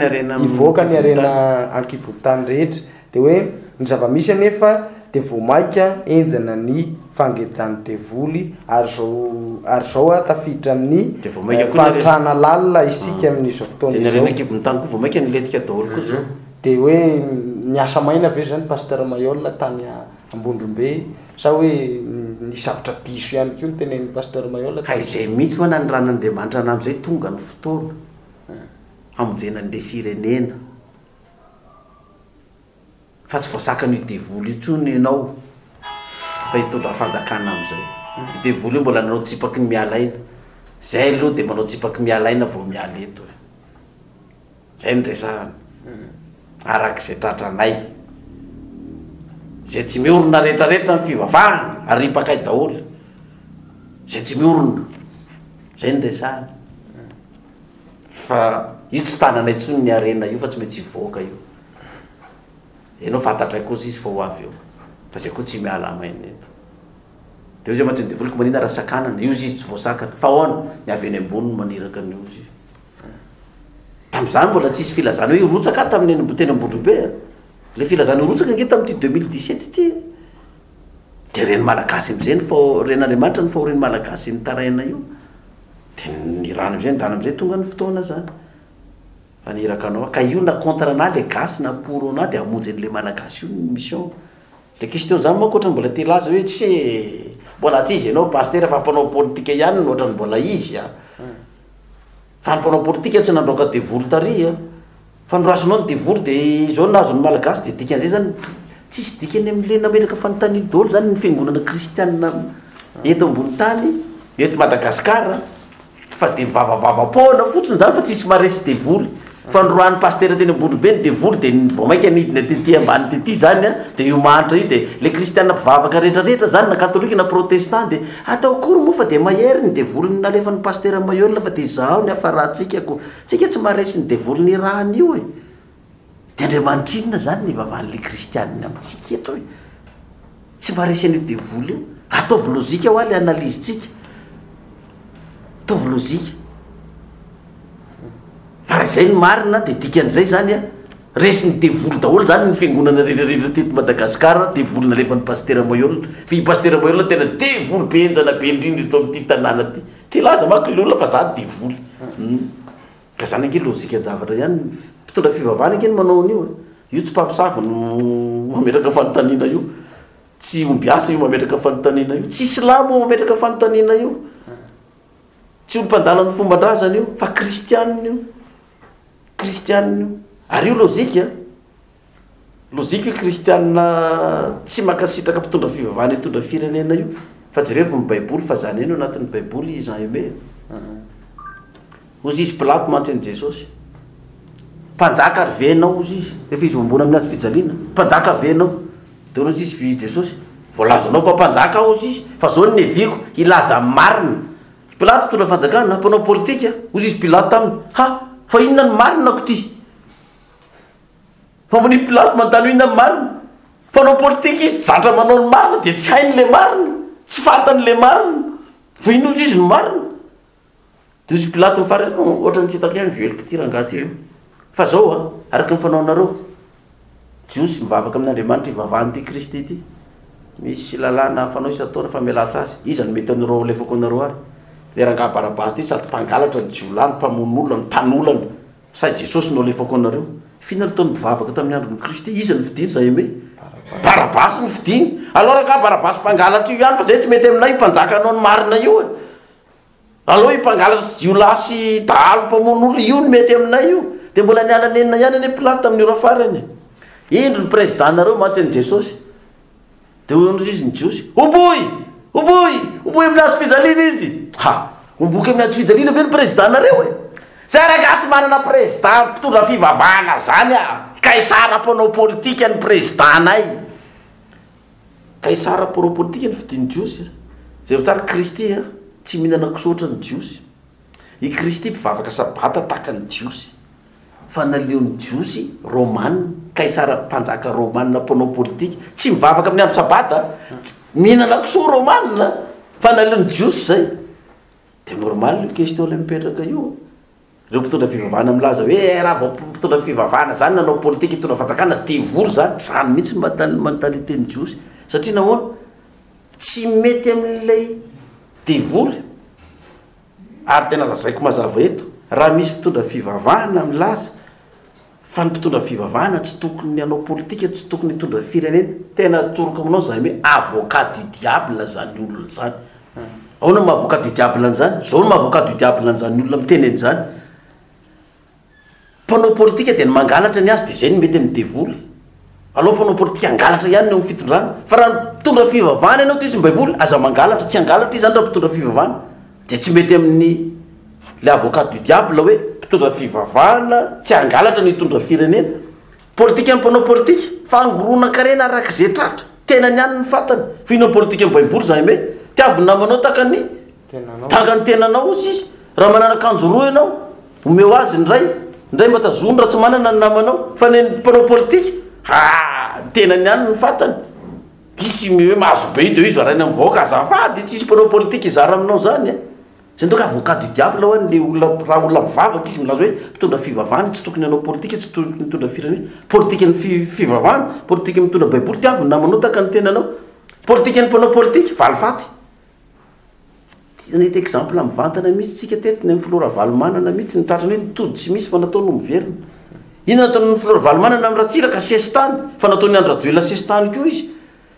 ny arena ankibotany rehetra de hoe ny zava-misy anefa de voamaika enjana ny fangejan'ny devoly ary zao tafiditra amin'ny fatrana lalina isika amin'izao fotoana zao ankibotany koa voamaika niletika daholo koa zao de hoe niasa maina ve zany pasteur Mayolla tany Ambondrombe sa hoe ny zavatra diso ihany koa ny tenen'ny pasteur Mayolla izay mihitsy mana ny ran'Andriamanitra ana am'izay tonga ny fotoana hamonjenan'le firenena fa tsy voasakany io devoly itsony ianao fa hitondra fanjakana am'izay io devoly io mbola nanao tsipaky ny mialaina zay aloha de manao tsipaky mialaina vao miala eto zay ny resahana arak'izay tratranay zay tsy miorona rehetrarehetra ny fivavahana aripakay daholo zay tsy miorona zay ny resahana fa io tsy tananay tsony ny arena io fa tsy maintsy hivoaka io enao fantatray kozy izy fa ho avy eo fa zay koa tsy miala amaina eto de io zay mahatrany devoliko manina raha sakanana io izy tsy voasakana fa ahoana ny avy any ambony no maniraka ny ozy tam'izany mbola tsisy filazana hoe rotsaka tamin'ny teny Ambondrombe le filazana rotsaka nge tamin'ty 2017 ty de reny malagasy am'izay ny ren'Andriamanitra ny fahoreny malagasy ny taraina io de ny rano am'izay ny dana am'izay tonga ny fotoana zany fa niraka anao ka io na contre na le gasy na pour na de hamonjy an'le malagasy io ny mission le question zany moa koatra mbola te laza hoe tsy mbola tsy izy ianao pasteur fa mpanao politika ihany no ohatrany mbola izy fa ny mpanao politika tsy nandroaka devoly tary fa nirasonao ny devoly de zao nazo ny malagasy de dikan'izay zany tsisy dikany am'le nametraka fanontaniana daholo zany ny fiangonana kristianina eto ambony tany eto Madagasikara fa de mivavavavapaona fotsiny zany fa tsisy maresy devoly fa noroan'ny pasteur teny Ambondrombe ny devoly de voamaika nidina tety ambany tety zany de io manitra io de le kristianina mpivavaka rehetrarehetra zany na katolika na protestant de atao akory moa fa de mahery ny devoly nalefa ny pasteur Mayolla fa de zao ny afarahantsika ko tsika tsy maresy ny devoly ny rahan'io de Andriamanitra inona zany ny vavan'le kristianina amitsika eto tsy maresy an'io devoly io ataovy lozika ho a le analyse tsika ataovy lozika fa zay ny marina de dikan'izay zany resy ny devoly daholo zany ny fiangonana rehetrarehetra teto Madagasikara devoly nalefan'ny pasteur Moyola fa i pasteur Moyola tena devoly be enjana be indrindra eto amin'ity tanàna ty ty laza mako le olona fa za devoly ka zany anke lozika zavatra ihany mpitondra fivavahana anke ny manao an'io io tsy mpamosavy no mametraka fanontaniana io tsy ombiasa io mametraka fanontaniana io tsy silamo mametraka fanontaniana io tsy olo-mpandala ny fomban-drazana io fa kristianina io kristianina io ary io lozika io kristianina tsy makasitraka mpitondra fivavahana hitondra firenena io fa jereo ny baiboly fa zany eny anatin'ny baiboly Jean Aimé ozy izy Pilato mantsy Jesosy mpanjaka ary venao ozy izy rehefa izy ombona aminazy fijaliana mpanjaka venao de ozy izy Jesosy voalazanao fa mpanjaka ozy izy fa zao ny neviko ilaza marina Pilato tondra fanjakana mpanao politika ozy izy Pilato taminy ha fa inona ny marina ko ty fa moni Pilato manontany inona ny marina mpanao politika izy zatra manao ny marina de tsy hainy le marina tsy fantany le marina fa ino ozy izy ny marina de ozy Pilato mifarany ohatra ny tsitako ihany veloko ty rangaty io fa zao araky ny fanaonareo jiosy mivavaka amin'Andriamanitra ivavahany ty Kristy ty misy lalàna fanao isa-taona fa mialatsy azy izany mety anareo lefako anareo ary le rangahy Barabasy ty sady mpangalatra ny jiolany mpamon'olona ny mpanolana say Jesosy no lefako anareo fihinana taony mivavaka tamin'ny andron'ny Kristy iza ny fidiny Jean Aimé Barabasy ny fidiny alors rangahy Barabasy mpangalatra io ihany fa zay tsy mety aminay mpanjaka anao ny marina io aloha i mpangalatra sy jiolasy dahalo mpamon'olona io ny mety aminay io de mbola nialanenina ihany ane Pilato tamin'ny ora farany indro ny président nareo mantsy any Jesosy de ozy izy ny jiosy omboy aminazy fijaliana izy ha omboky aminazy fijaliana ve ny président nareo zay raga tsy manana président mpitondra fivavahana zany kaisara mpanao politika ny président nay kaisara mpanao politika ny fidiny jiosy zay vitsara Kristy tsy mihinana kisotra ny jiosy i Kristy mpivavaka sabata taka ny jiosy fa naleon'ny jiosy romane kaisara mpanjaka romane mpanao politika tsy mivavaka amin'ny andro sabata mihinana kiso romane fa naleon'ny jiosy zay de normal io question le mipetraka io reo mpitondra fivavahana milaza hoe raha vao mpitondra fivavahana zany nanao politika hitondra fanjakana devoly zany zany mihitsy mentalitény jiosy satria nahoana tsy mety amin'ilay devoly ary tena lazaiko mazava eto raha misy mpitondra fivavahana milaza fa ny mpitondra fivavahana tsy tokony hanao politika tsy tokony hitondra firenena tena tsoroko aminao zany hoe avocat du diable zany olona zany ahoana maavocat du diable zany zao no maavocat du diable zany olona miteneny zany mpanao politika de ny mangalatra ny azy de zay ny mety amin'ny devoly aloha mpanao politika angalatra ihany ny fitondrana fa raha mpitondra fivavahana ianao izy baiboly aza mangalatra tsy angalatra izy zany raha mpitondra fivavahana de tsy mety amin'ny le avocat du diable hoe mpitondra fivavahana tsy angalatra ny hitondra firenena politika ny mpanao politika fangorona karena arak'izay tratra tena ny any ny fatany fa ino politika ny baiboly zany hoe tiavy namanao takany tenanao ozy izy raha manana akanjo roa ianao omeo azy ndray matazony raha tsy manana ny namanao fa ny mpanao politika tena ny any ny fatany izy tsy hoe mahazo be de izy arainy mivoaka azafady tsy isy mpanao politika izara aminao zany zay ndoka avocat du diable hoany le olona raha olona mivavaka izy milaza hoe mpitondra fivavahana tsy tokony hanao politika tsy tokony mitondra firenena politika ny fivavahana politika mitondra baiboly tiavy ny namanao taka ny tenanao politika ny mpanao politika valifaty nety exemple mivantana mihitsy tsika tetiny amin'ny filora valomanana mihitsy nitratrany hoe nitody tsy misy fa nataony miverina ino nataony filora valomanana amin'ny ratsiraka sestany fa nataony andrajoela sestany koa izy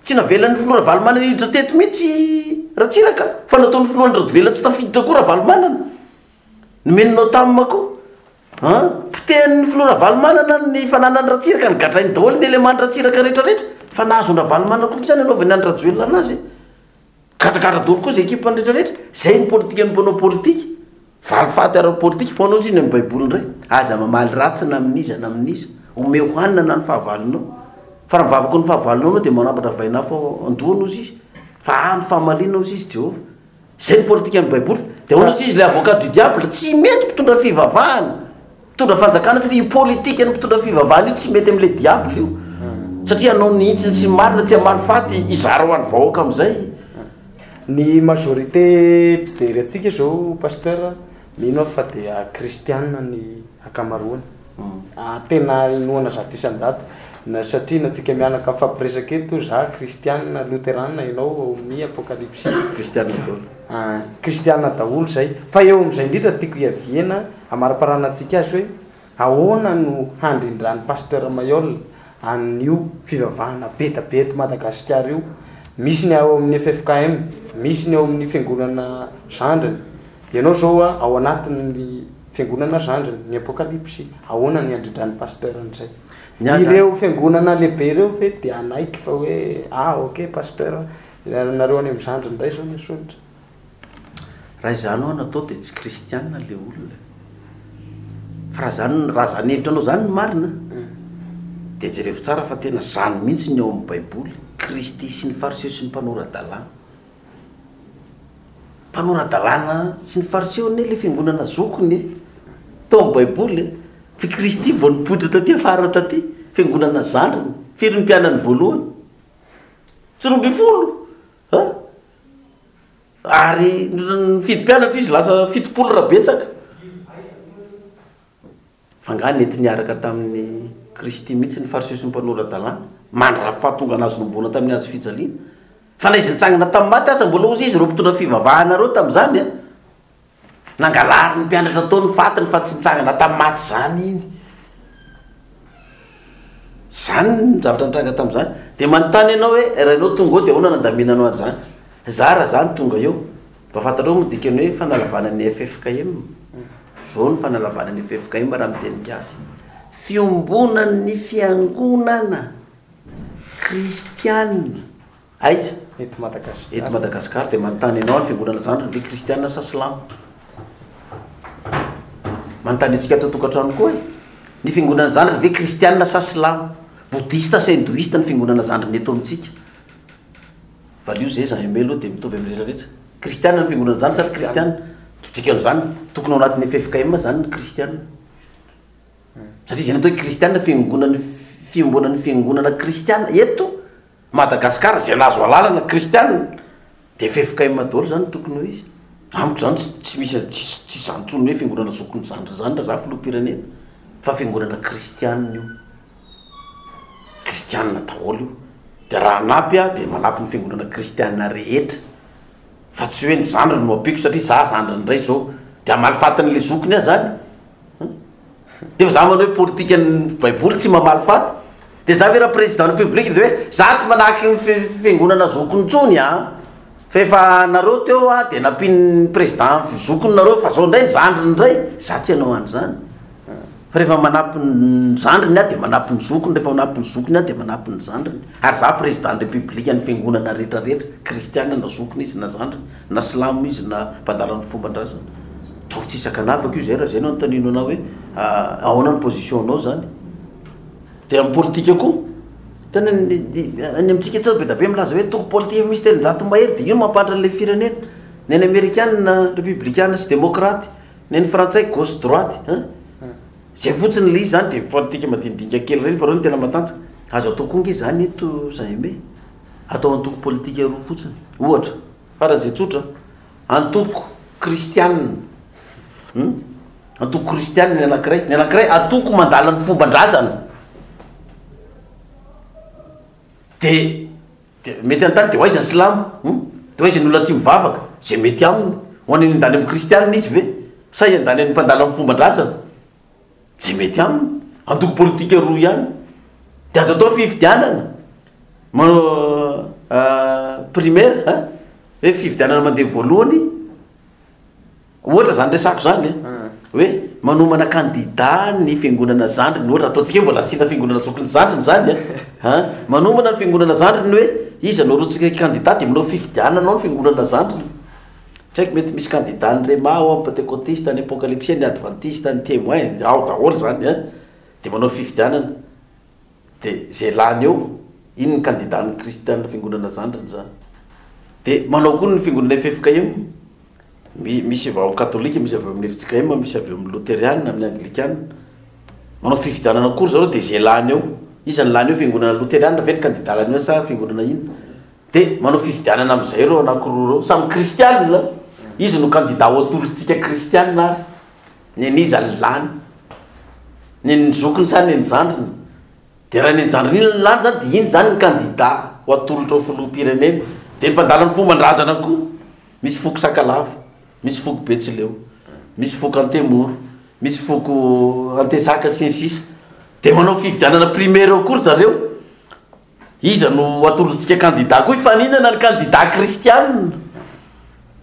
tsy navelan'ny filora valomanana hiditra teto mihitsy ratsiraka fa nataony filohany radovela tsy tafiditra koa raha valomanana nomeninao tamako pitehan'ny filora valomanana ny fananany ratsiraka ny gadrainy daholo ny elemany ratsiraka rehetrarehetra fa nahazo ny ravalomanana koa zany anaovany andrajoelona anazy karakara dolo koa zay ekipany rehetrarehetra zay ny politika ny mpanao politika valifaty ara-politika fa anao izy iny amin'ny baiboly ndray aza mamaly ratsina amin'izy na amin'izy omeo hanina na ny fahavalonao fa raha mivavaka ny fahavalonao anao de manambatra vainao fa andohana ozy izy fa any fahamalina ozy izy Jehova zay ny politika ny baiboly de ahoana ozy izy le avocat du diable tsy mety mpitondra fivavahana mpitondra fanjakana satria politika ny mpitondra fivavahana io tsy mety amin'le diable io satria anao nihitsy tsy marina tsy amaly faty izara ho any vahoaka am'izay ny majorité mpijery atsika zao pasteur mino fa dia kristianina ny akamaroany tena inoana zato isanjato na satria natsika mianaka fampiresaka eto za kristianina luterana ianao mi apokalypsy kristianina daholo zay fa eo am'izay indrindra tiako iaviana amaraparanantsika azy hoe ahoana no handrindrany pasteur Mayol an'io fivavahana betabeta Madagasikara io misy ny ao amin'ny FFKM misy ny ao amin'ny fiangonana Zandriny ianao zao ao anatin'ny fiangonana Zandriny ny apokalypsy ahoana ny handrindrany pasteur an'izay ireo fiangonana lehibe ireo fe dia anaiky fa hoe ok pasteur nareo any amin'ny Zandriny ndray zao nisondra raha izany ao natao dia tsy kristianina le olona fa raha zany hevitra anao zany ny marina dia jerevo tsara fa tena zany mihitsy ny ao amin'ny baiboly Kristy sy ny fariseo sy ny mpanoradalàna sy ny fariseo ne le fiangonana zokony tao amin'ny baiboly fa Kristy vao nipoitra taty afara taty fiangonana Zandriny firy ny mpianany voalohany tsy 12 ary fidy mpianatra izy lasa 70 rabetsaka fa nga nety niaraka tamin'ny Kristy mihitsy ny fariseo sy ny mpanoradalàna mandrapahatonga anazy nombona tamin'ny azy fijaliana fa na izy nitsangana tamin'ny maty aza mbola ozy izy ro mpitondra fivavahanareo tamin'izany nangalary ny mpianatra ataony fatiny fa tsy nitsangana tamin'ny maty zany iny zany ny zavatra nitranga tamin'izany dia manontany ianao hoe raha ianao tonga eo dia ahoana nandaminanao any zany za raha zany tonga eo mba fantatrao modikany hoe fanalavanan'ny FFKM zao ny fanalavanan'ny FFKM raha mitenika azy fiombonan'ny fiangonana kristianina aiza eto Madagasikara dia manontany ianao ny fiangonana Zandriny ve kristianina sa silamo manontany antsika totokatrano koa ny fiangonana Zandriny ve kristianina sa silamo bodista sa hindoista ny fiangonana Zandriny eto amintsika valio zay za emelo dia mitovy amin'ny rehetrarehetra kristianina ny fiangonana Zandriny sa kristianina dikan'izany tokony ao anatin'ny FFKM zany ny kristianina satria zay natao kristianina fiombonan'ny fiangonana kristianina eto Madagasikara zay lazo alalana kristianina dia FFKM daholo zany tokony ho izy amiko zany tsy misy tsy zanontsony hoe fiangonana zokony Zandriny zany raha za filoham-pirenena fa fiangonana kristianina io kristianina daholo io dia raha napy dia manampy ny fiangonana kristianina rehetra fa tsy hoe ny Zandriny no ampiko satria za Zandriny indray zao dia amalifatiny le zokony azy zany dia za manao hoe politika ny baiboly tsy mamalifaty dia za ve raha président république dia hoe za tsy manahaky ny fiangonana zokony ntsony fa efa nareo teo dia nampiny président zokony nareo fa zao indray ny Zandriny indray za tsy hanao an'izany fa rehefa manampy ny Zandriny dia manampy ny zokony rehefa manampy ny zokony dia manampy ny Zandriny ary za président république ny fiangonana rehetrarehetra kristianina na zokony izy na Zandriny na silamo izy na mpandala ny fomban-drazana donc tsy isan-kanavaka io zay raha zay no antonino anao hoe ahoana ny position anao zany dia amin'ny politika koa tena ny amintsika tsao be da be milaza hoe toko politika misy telonjato mahery dia io mampandra an'ilay firenena ny any amerikana républicaine sy démocrate ny any frantsay gauche droite zay fotsiny le izy zany dia politika madinidinika kely reny fa reo ny tena matanjaka azo atao konge zany eto zaheme atao antoko politika roa fotsiny ohatra faran'izay tsotra antoko kristianina antoko kristianina ny anankiray atoko mandala ny fomban-drazana dia mety antany dia ho aiza ny silamo dia ho aiza ny olona tsy mivavaka zay mety aminy ho any ndany amin'ny kristianina izy ve sa andany any mpandala ny fomban-drazana zay mety aminy antoko politika roa ihany dia azo atao fifidianana primaire hoe fifidianana mandeha voalohany ohatra zany resako zany hoe manomana candidat ny fiangonana Zandriny ohatra ataontsika mbola asina fiangonana zokony Zandriny zany manomana ny fiangonana Zandriny hoe izy anao rotsika candidat dia manao fifidianana ao ny fiangonana Zandriny tsy haiko mety misy candidat ny rema ao amin'ny pentecôtiste ny apocalypsien ny adventiste ny témoin ao daholo zany dia manao fifidianana dia zay lany eo iny ny candidat ny kristianina fiangonana Zandriny zany dia manao koa ny fiangonana FFKM misy avy ao katolika misy avy amin'ny FJKM misy avy amin'ny lotériane amin'ny anglikane manao fifidianana akory zareo dia zay lany eo izy ny lany eo fiangonana lotériane ve ny candidat lany eo sa fiangonana iny dia manao fifidianana amin'izay reo anankiroa reo samy kristianina izy no candidat ho atolotsika kristianina ary ny aniza ny lany ny zokiny sany ny zandriny de raha ny zandriny iny lany zany de iny zany ny candidat ho atolotra ao filoham-pirenena de ny mpandala ny fomban-drazana koa misy foko sakalava misy foko betsileo misy foko antemoro misy foko antesaka sy ny sisa de manao fividianana primaire ao kory zareo iza no atolotsika candidat koa ifaninana ny candidat kristianina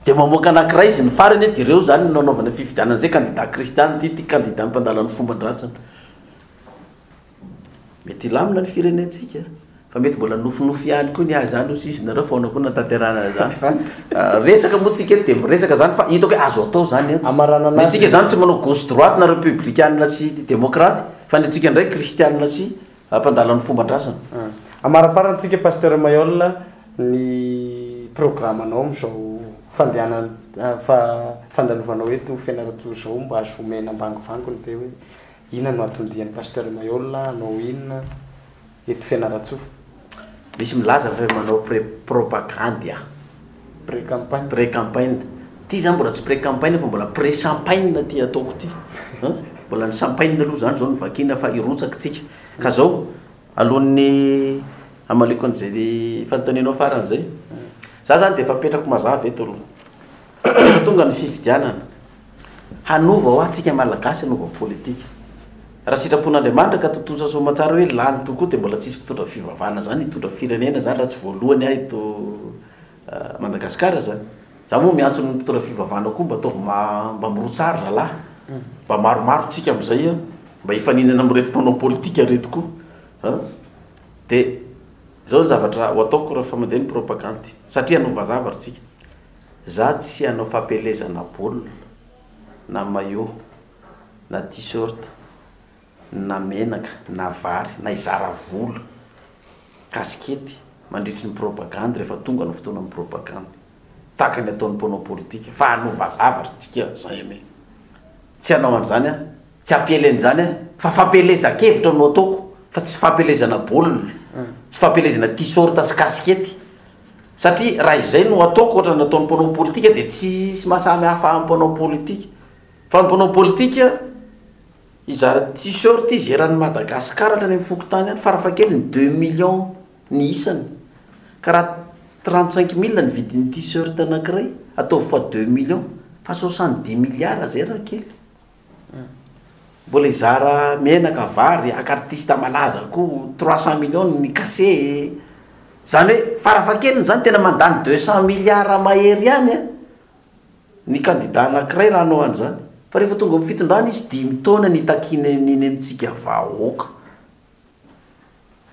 de mamoaka anankiray izy ny farany de ireo zany nanaovana fividianana zay candidat kristianina ty candidat mpandala ny fomban-drazana mety lamina ny firenentsika fa mety mbola nofinofy ihany koa ny azy zany izy nareo faona koa natanterana zany fa resaka moa tsika de resaka zany fa hitako hoe azo atao zany tsika zany tsy manao gauche droite na républicaine sy démocrate fa ny tsika ndray kristianina sy mpandala ny fomban-drazana amaraparantsika pasteur Mayol ny programanao am'izao fandalovanao eto Fianarantsoa zao mba azo omena ambangivangony ve hoe inona no atondian'ny pasteur Mayol anao inona eto Fianarantsoa misy milaza fa manao propagande pré-campagne ty zany mbola tsy pré-campagne fa mbola pré-champagne ty ataoko ty mbola ny champagne aloha zany zao nyvakina fa irotsaky tsika ka zao alohan'ny amaliko an'izay fanotaninao farany zay za zany de efa petrako mazava eto aloha tonga ny fividianana hanova ho atsika malagasy hanova politika raha sitrapon'Andriamanitra ka totoza somatsara hoe lany tokoa de mbola tsisy mpitondra fivavahana zany hitondra firenena zany raha tsy voalohany ahy eto Madagasikara zany za moa miantso ny mpitondra fivavahana koa mba ataovy mba mirotsara zalahy mba maromaro tsika am'izay mba hifaninana am'reto mpanao politika reto koa de zao ny zavatra ho ataoko raha fa mandeha ny propagande satria hanova zavatra tsika za tsy hanao fampelezana baolina na maillot na t-shirt na menaka na vary na izara vola kaskety mandritry ny propagande rehefa tonga ny fotoana amin'ny propagande tahaka ny ataon'ny mpanao politika fa hanova zavatra tsika zay ame tsy hanao an'izany tsy ampielenzany fa fampelezan-kevitra no ataoko fa tsy fampelezana baolina tsy fampelezana t-shirt sy kaskety satria raha izay no ataoko ohatra nataon'ny mpanao politika de tsy mahasamy hafa amin'ny mpanao politika fa ny mpanao politika izara t-shirt izy eran'ny Madagasikara hatrany amin'ny fokotany any farafakely ny 2 millions ny isany ka raha 35 000 ny vidin'ny t-shirt anankiray atao fois 2 millions fa 70 milliards zay raha kely mbola izara menaka vary akartista malaza koa 300 millions ny kase zany hoe farafakeliny zany tena mandany 200 milliards mahery ihany ny candidat anankiray raha anao an'izany fa rehefa tonga amin'ny fitondrana izy 10 taona ny takinany antsika vahoaka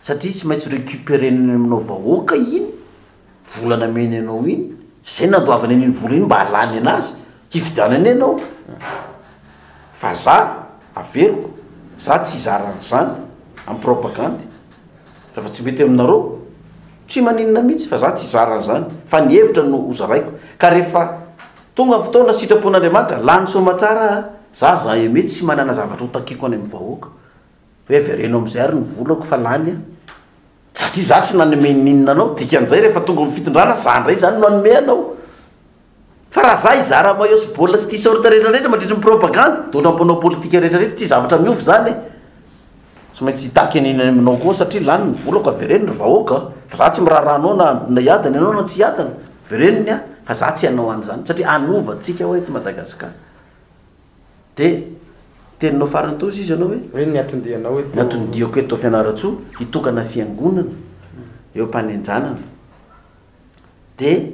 satria tsy maintsy récupérer-ny aminao vahoaka iny volana meny anao iny zay nandoavany an'iny vola iny mba halany anazy hividianany anao fa za averiko za tsy zaran'izany amin'ny propagande rehefa tsy mety aminareo tsy maninona mihitsy fa za tsy zaran'izany fa ny hevitra no hozaraiko ka rehefa tonga fotoana sitrapon'Andriamanitra lany somatsara za eme tsy manana zavatra ho takiko any amin'ny vahoaka hoe avereno am'izay ary ny volako fa lany satria za tsy nanome ninona anao dikan'izay rehefa tonga amin'ny fitondrana za ndray zany no anome anao fa raha za izara maillot sy baolina sy t-shirt rehetrarehetra mandritra ny propagande dona mpanao politika rehetrarehetra tsy zavatra miovy zany tsy maintsy hitaky anina aminao koa satria lany ny volako avereno ry vahoaka fa za tsy miraranao na hiadany anao na tsy hiadana verenony fa za tsy hanao an'izany satria anova tsika hoe eto Madagasikara de teninao farany tozy izy anao hoe niatondianao eto niatondiako eto Fianarantsoa hitokana fiangonana eo ampanenjanana de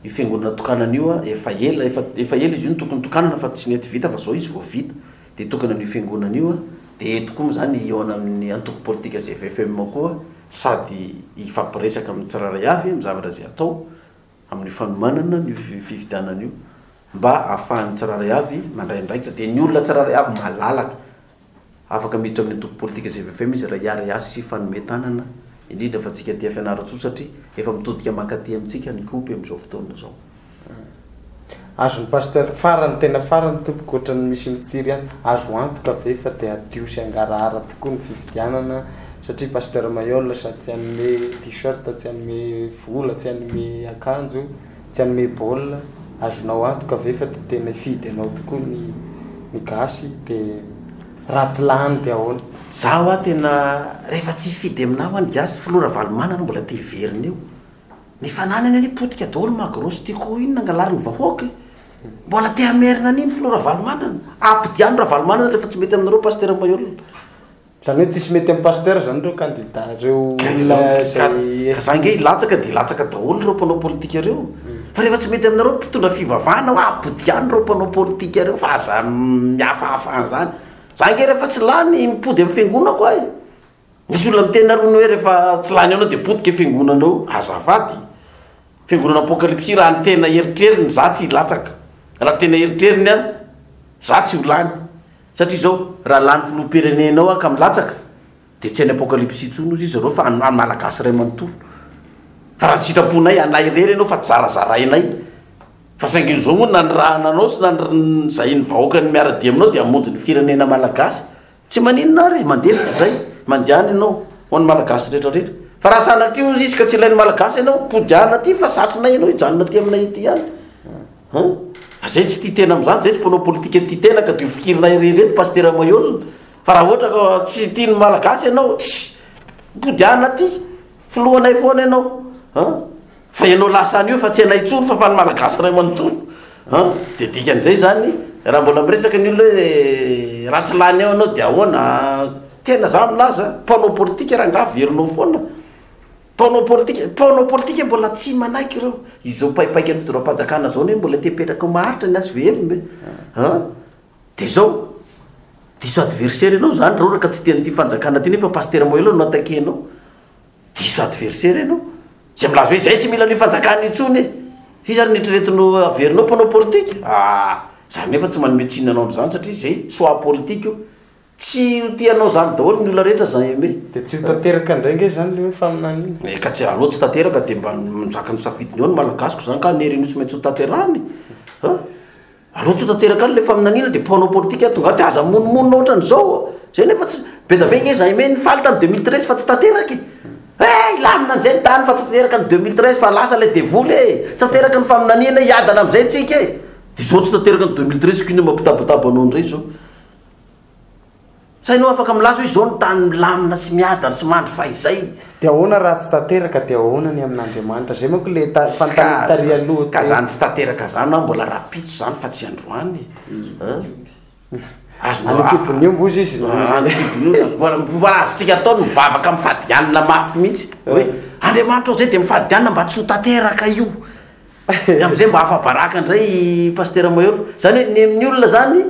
io fiangonana tokanan'io efa ela izy io ny tokony tokanana fa tsy nety vita fa zao izy vao vita de tokana an'io fiangonan'io de eto koa zany eo amin'ny antoko politika ZVFM koa sady ifampiresaka amin'ny tsiraray avy amin'ny zavatra zay atao amin'ny fanomanana ny fividianana io mba ahafahan'ny tsiraray avy mandray andraikitra de ny olona tsiraray avy malalaka afaka miditra amin'ny antoko politika ZVFM izy raha hiary asy sy fanometanana indrindra fa tsika tia Fianarantsoa satria efa mitodika mankaty amintsika ny kopy amin'izao fotoana zao azony pasteur farany tena farany tompoko ohatrany misy mitsiry any azo antoka ve fa te adio sy angarahara tokoa ny fividianana satria pasteur Mayol sady tsy hanome t-shirt tsy hanome vola tsy hanome akanjo tsy hanome baolina azonao antoka ve fa tena fidy anao tokoa ny migasy dia ratsy lany dia ahoana. Zaho a tena rehefa tsy fidy aminao any gasy filora valomanana mbola te hiverina eo. Ny fananany any potika daholo magrosy tiako inona angalariny vahoaka mbola te hamerina an'iny filora valomanana. Ampidiano raha valomanana rehefa tsy mety aminareo pasteur Mahiolona. Zany hoe tsisy mety amin'ny pasteur zany reo candidat reo zange ilatsaka dia ilatsaka daholo reo mpanao politika reo. Fa rehefa tsy mety aminareo mpitondra fivavahana ampidiano reo mpanao politika reo fa aza mihafahafa zany. Zange rehefa tsy lany mipody amin'ny fiangonako ahy. Misy olona miteny narony hoe rehefa tsy lany anao dia potika fiangonanao. Azafady. Fiangonana apokalipsy raha ny tena eritreriny za tsy ilatsaka. Raha tena eritreriny a za tsy ho lany. Satria zao raha lany filoham-pirenenao ka milatsaka dia tsy any apokalipsy intsony izy zareo fa malagasy ray manontolo. Fa raha sitraponay anay irery ianao fa zarazarainay. Fa saingin'izao moa nanirahananao sy zay ny vahoaka ny miara-dia aminao dia hamonjy ny firenena malagasy. Tsy maninona ary mandevitra zay mandehana ianao ho an'ny malagasy rehetrarehetra. Fa raha sanatria izy ka tsy ilain'ny malagasy ianao podiana aty fa satrinay ianao hijanona aty aminay ity ihany. Zay tsy tia tena amin'izany zay tsy mpanao politika tia tena ka dia fikirinay irereto pasteur Mahiolona. Fa raha ohatra ka tsy tian'ny malagasy ianao podiana aty filohanay foana ianao. Fa ianao lasany io fa tsy anay intsony fa ny malagasy ray manontolo. Dia dikan'izay zany raha mbola miresaka ny olona hoe raha tsy lany ao ianao dia ahoana tena za milaza mpanao politika raha ngaverinao foana. Mpanao politika mbola tsy manaiky ireo. Izao paipaika ny fitondram-panjakana zao mbola te hipetraka maharitra ny ASVM. Dia zao diso adversaire ianao zany raha ohatra ka tsy tian'ity fanjakana ty nefa pasteur Mahiolona no atakenao. Diso adversaire ianao. Zay milaza hoe zay tsy mila ny fanjakana intsony e. Izy ary nitreretinao averinao mpanao politika. Zany nefa tsy manome tsinanao amin'izany satria zay soit politika io. Tsy tianao zany daholo ny olona rehetra zany eme. Dia tsy ho tanteraka indraingy zany le hoe faminany iny. Ka tsy aleo tsy tanteraka dia mba mizaka ny safidiny eo ny malagasiko zany ka nery tsy maintsy ho tanterahany. Aleo tsy ho tanteraka any le faminaniana dia mpanao politika tonga dia aza monomonina ohatran'izao. Zay nefa tsy be da be nge zay me nifalitra ny 2013 fa tsy tanteraka e. Ilamina an'izay ny tany fa tsy tanteraka ny 2013 fa lasa le devoly e. Tsy tanteraka ny faminaniana hiadana amin'izay tsika e. Dia zao tsy tanteraka ny 2013 kino mampitabatabana indray zao. Sainao afaka milaza hoe zao ny tany milamina sy miadana sy mandry fa izay. Dia ahoana raha tsy tanteraka dia ahoana ny amin'Andriamanitra zay manko le fanontaniana tary aloha. Ka zany tsy tanteraka zany mbola rapitso zany fa tsy androany. Anekibonio mbozy izy. Mbola azontsika ataony mivavaka mifadianina mafy mihitsy. Hoe Andriamanitra zay dia mifadianina mba tsy ho tanteraka io. Amin'izay mba hafabaraka indray pasteur Mahiolona. Zany hoe ny amin'ny olona zany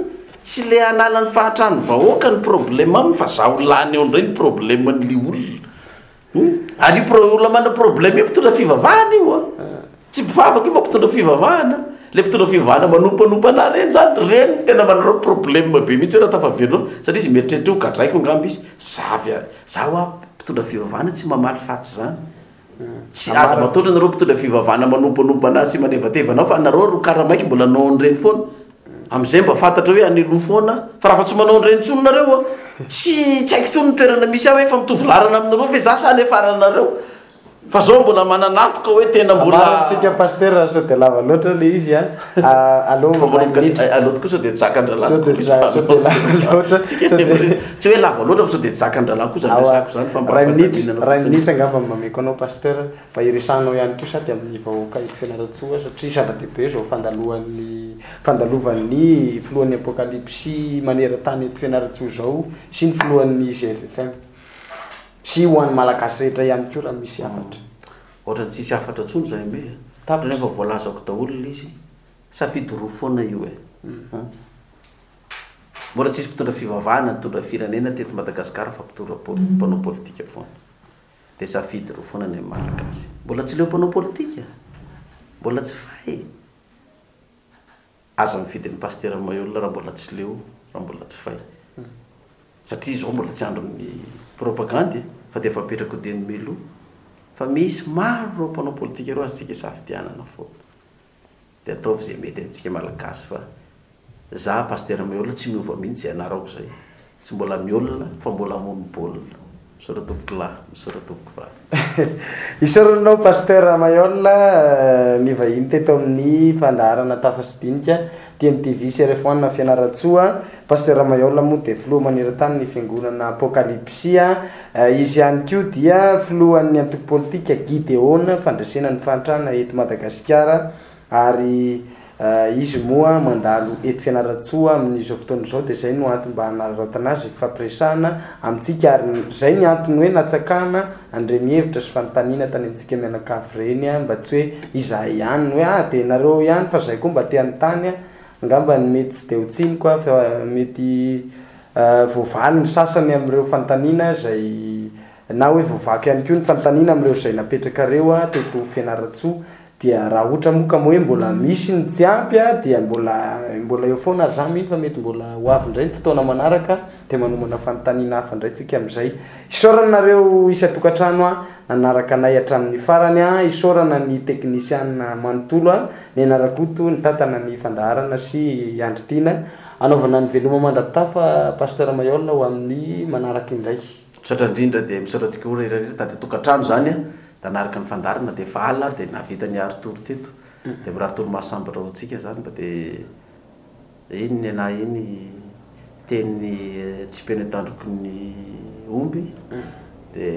tsy le hanala ny fahatrany vahoaka ny problème aminy fa za olany eo indray ny problème ny olona. Ary olona mana problème io mpitondra fivavahana io tsy mpivavaka io fa mpitondra fivavahana. Le mpitondra fivavahana manompanompa ana reny zany reny tena manareo problème be mihitsy raha tafaverinao satria izy mieritreritra ho gadraiko angamba izy zaho mpitondra fivavahana tsy mamaly faty zany. Tsy aza mataotra nareo mpitondra fivavahana manompanompa ana sy manevatevanao fa nareo ro karamaiky mbola nao an'ireny foana. Amin'izay mba fantatra hoe anelo foana fa raha fa tsy manao an'ireny intsony nareo tsy haiko intsony ny toerana misy aho hoe fa mitovy larana aminareo fa za sany efaranareo. Fa zao mbola mananantoka hoe tena mbola tsika pasteur sao dia lava loatra le izy aloha koa sao dia tsakan-dralahy tsy hoe lava loatra fa sao dia tsakan-dralahy kosa resako zany fa ray minitra angamba mameko anao pasteur mba iresanao ihany koa sady amin'ny vahoaka eto Fianaratsoa satria zava-dehibe zao fandalovan'ny filohan'ny apokalipsy maneran-tany eto Fianaratsoa zao sy ny filohan'ny GFFM sy ho an'ny malagasy rehetra ihany koa raha misy hafatra. Ohatrany tsisy hafatra intsony zay me. Tapitra nefa voalazako daholo izy. Safidy roa foana io e. Mbola tsisy mpitondra fivavahana mpitondra firenena teto Madagasikara fa mpitondra mpanao politika foana. Dia safidy roa foana ny malagasy. Mbola tsy leo mpanao politika. Mbola tsy fay. Aza mifidy ny pasteur Mahiolona raha mbola tsy leo, raha mbola tsy fay. Satria izao mbola tsy andron'ny propagande fa dia efa apetraka ho diany melo. Fa misy maro reo mpanao politika reo azontsika safidianana foana. Dia ataovy izay mety amintsika malagasy fa za pasteur Mahiolona tsy miova mihitsy izay anarako izay. Tsy mbola miolona fa mbola hamono baolina. Soratobokola, soratobokola. Isaoranao pasteur Mayolla ny vahiny teto amin'ny fandaharana tafasidinika dia ny TV CRF1 Fianaratsoa. Pasteur Mayolla moa dia filoha maneran-tany ny fiangonana Apocalypsia. Izy ihany koa dia filohan'ny antoko politika Gideon fandresena ny fantrana eto Madagasikara ary izy moa mandalo eto Fianaratsoa amin'izao fotoana izao dia zay no antony mba hanararaotana azy fampiresahana amintsika ary zay ny antony hoe natsakana andreny hevitra sy fanontaniana tany amintsika mianakavy reny mba tsy hoe izahay ihany hoe dia nareo ihany fa zay koa mba te hanontany angamba ny mety tsy dia ho tsiniko fa mety voavaly ny sasany amin'ireo fanontaniana zay na hoe voavaky ihany koa ny fanontaniana amin'ireo zay napetraka reo teto Fianaratsoa. Dia raha ohatra moa ka hoe mbola misy ny tsy ampy dia mbola eo foana ary zany mihitsy fa mety mbola ho avy indray ny fotoana manaraka dia manomana fanontaniana hafa indray tsika amin'izay. Isaoranareo isa-tokantrano nanaraka anay hatramin'ny farany isaorana ny teknisiana manontolo ny anarakoto ny tantana ny fandaharana sy andritiana anaovana ny veloma mandrapitafa pasteur Mayolla ho amin'ny manaraka indray. Misaotra indrindra dia misaotra tokoa rehetrarehetra tady tokantrano zany da naraka ny fandarana dia efa alina ary dia navita ny aritoro teto dia miraritoro mahasamby raha antsika zany mba dia iny ny anahy iny teny tsy peny tandroko ny omby dia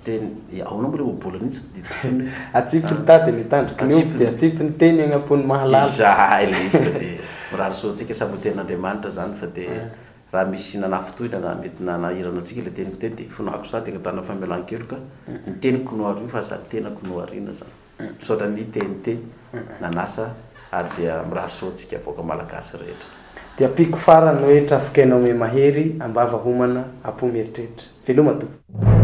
teny ahoana moa le obolana iny atsipy ny tady ny tandroko ny omby dia atsipy ny teny agnapony mahalala izay le izy ka dia mirary soantsika samy tenin'Andriamanitra zany fa dia raha misy nanafotoina na mety nanahirana antsika le teniko teny dia fonako sa dia tana famelan-keloka ny teniko no ary fa za tenako no ariana zany misaotra ny TNT nanasa ary dia mirary soa antsika avoaka malagasy rehetra dia piko farany hoe trafikainao me mahery ambava homana apo mieritreritra veloma tompoko.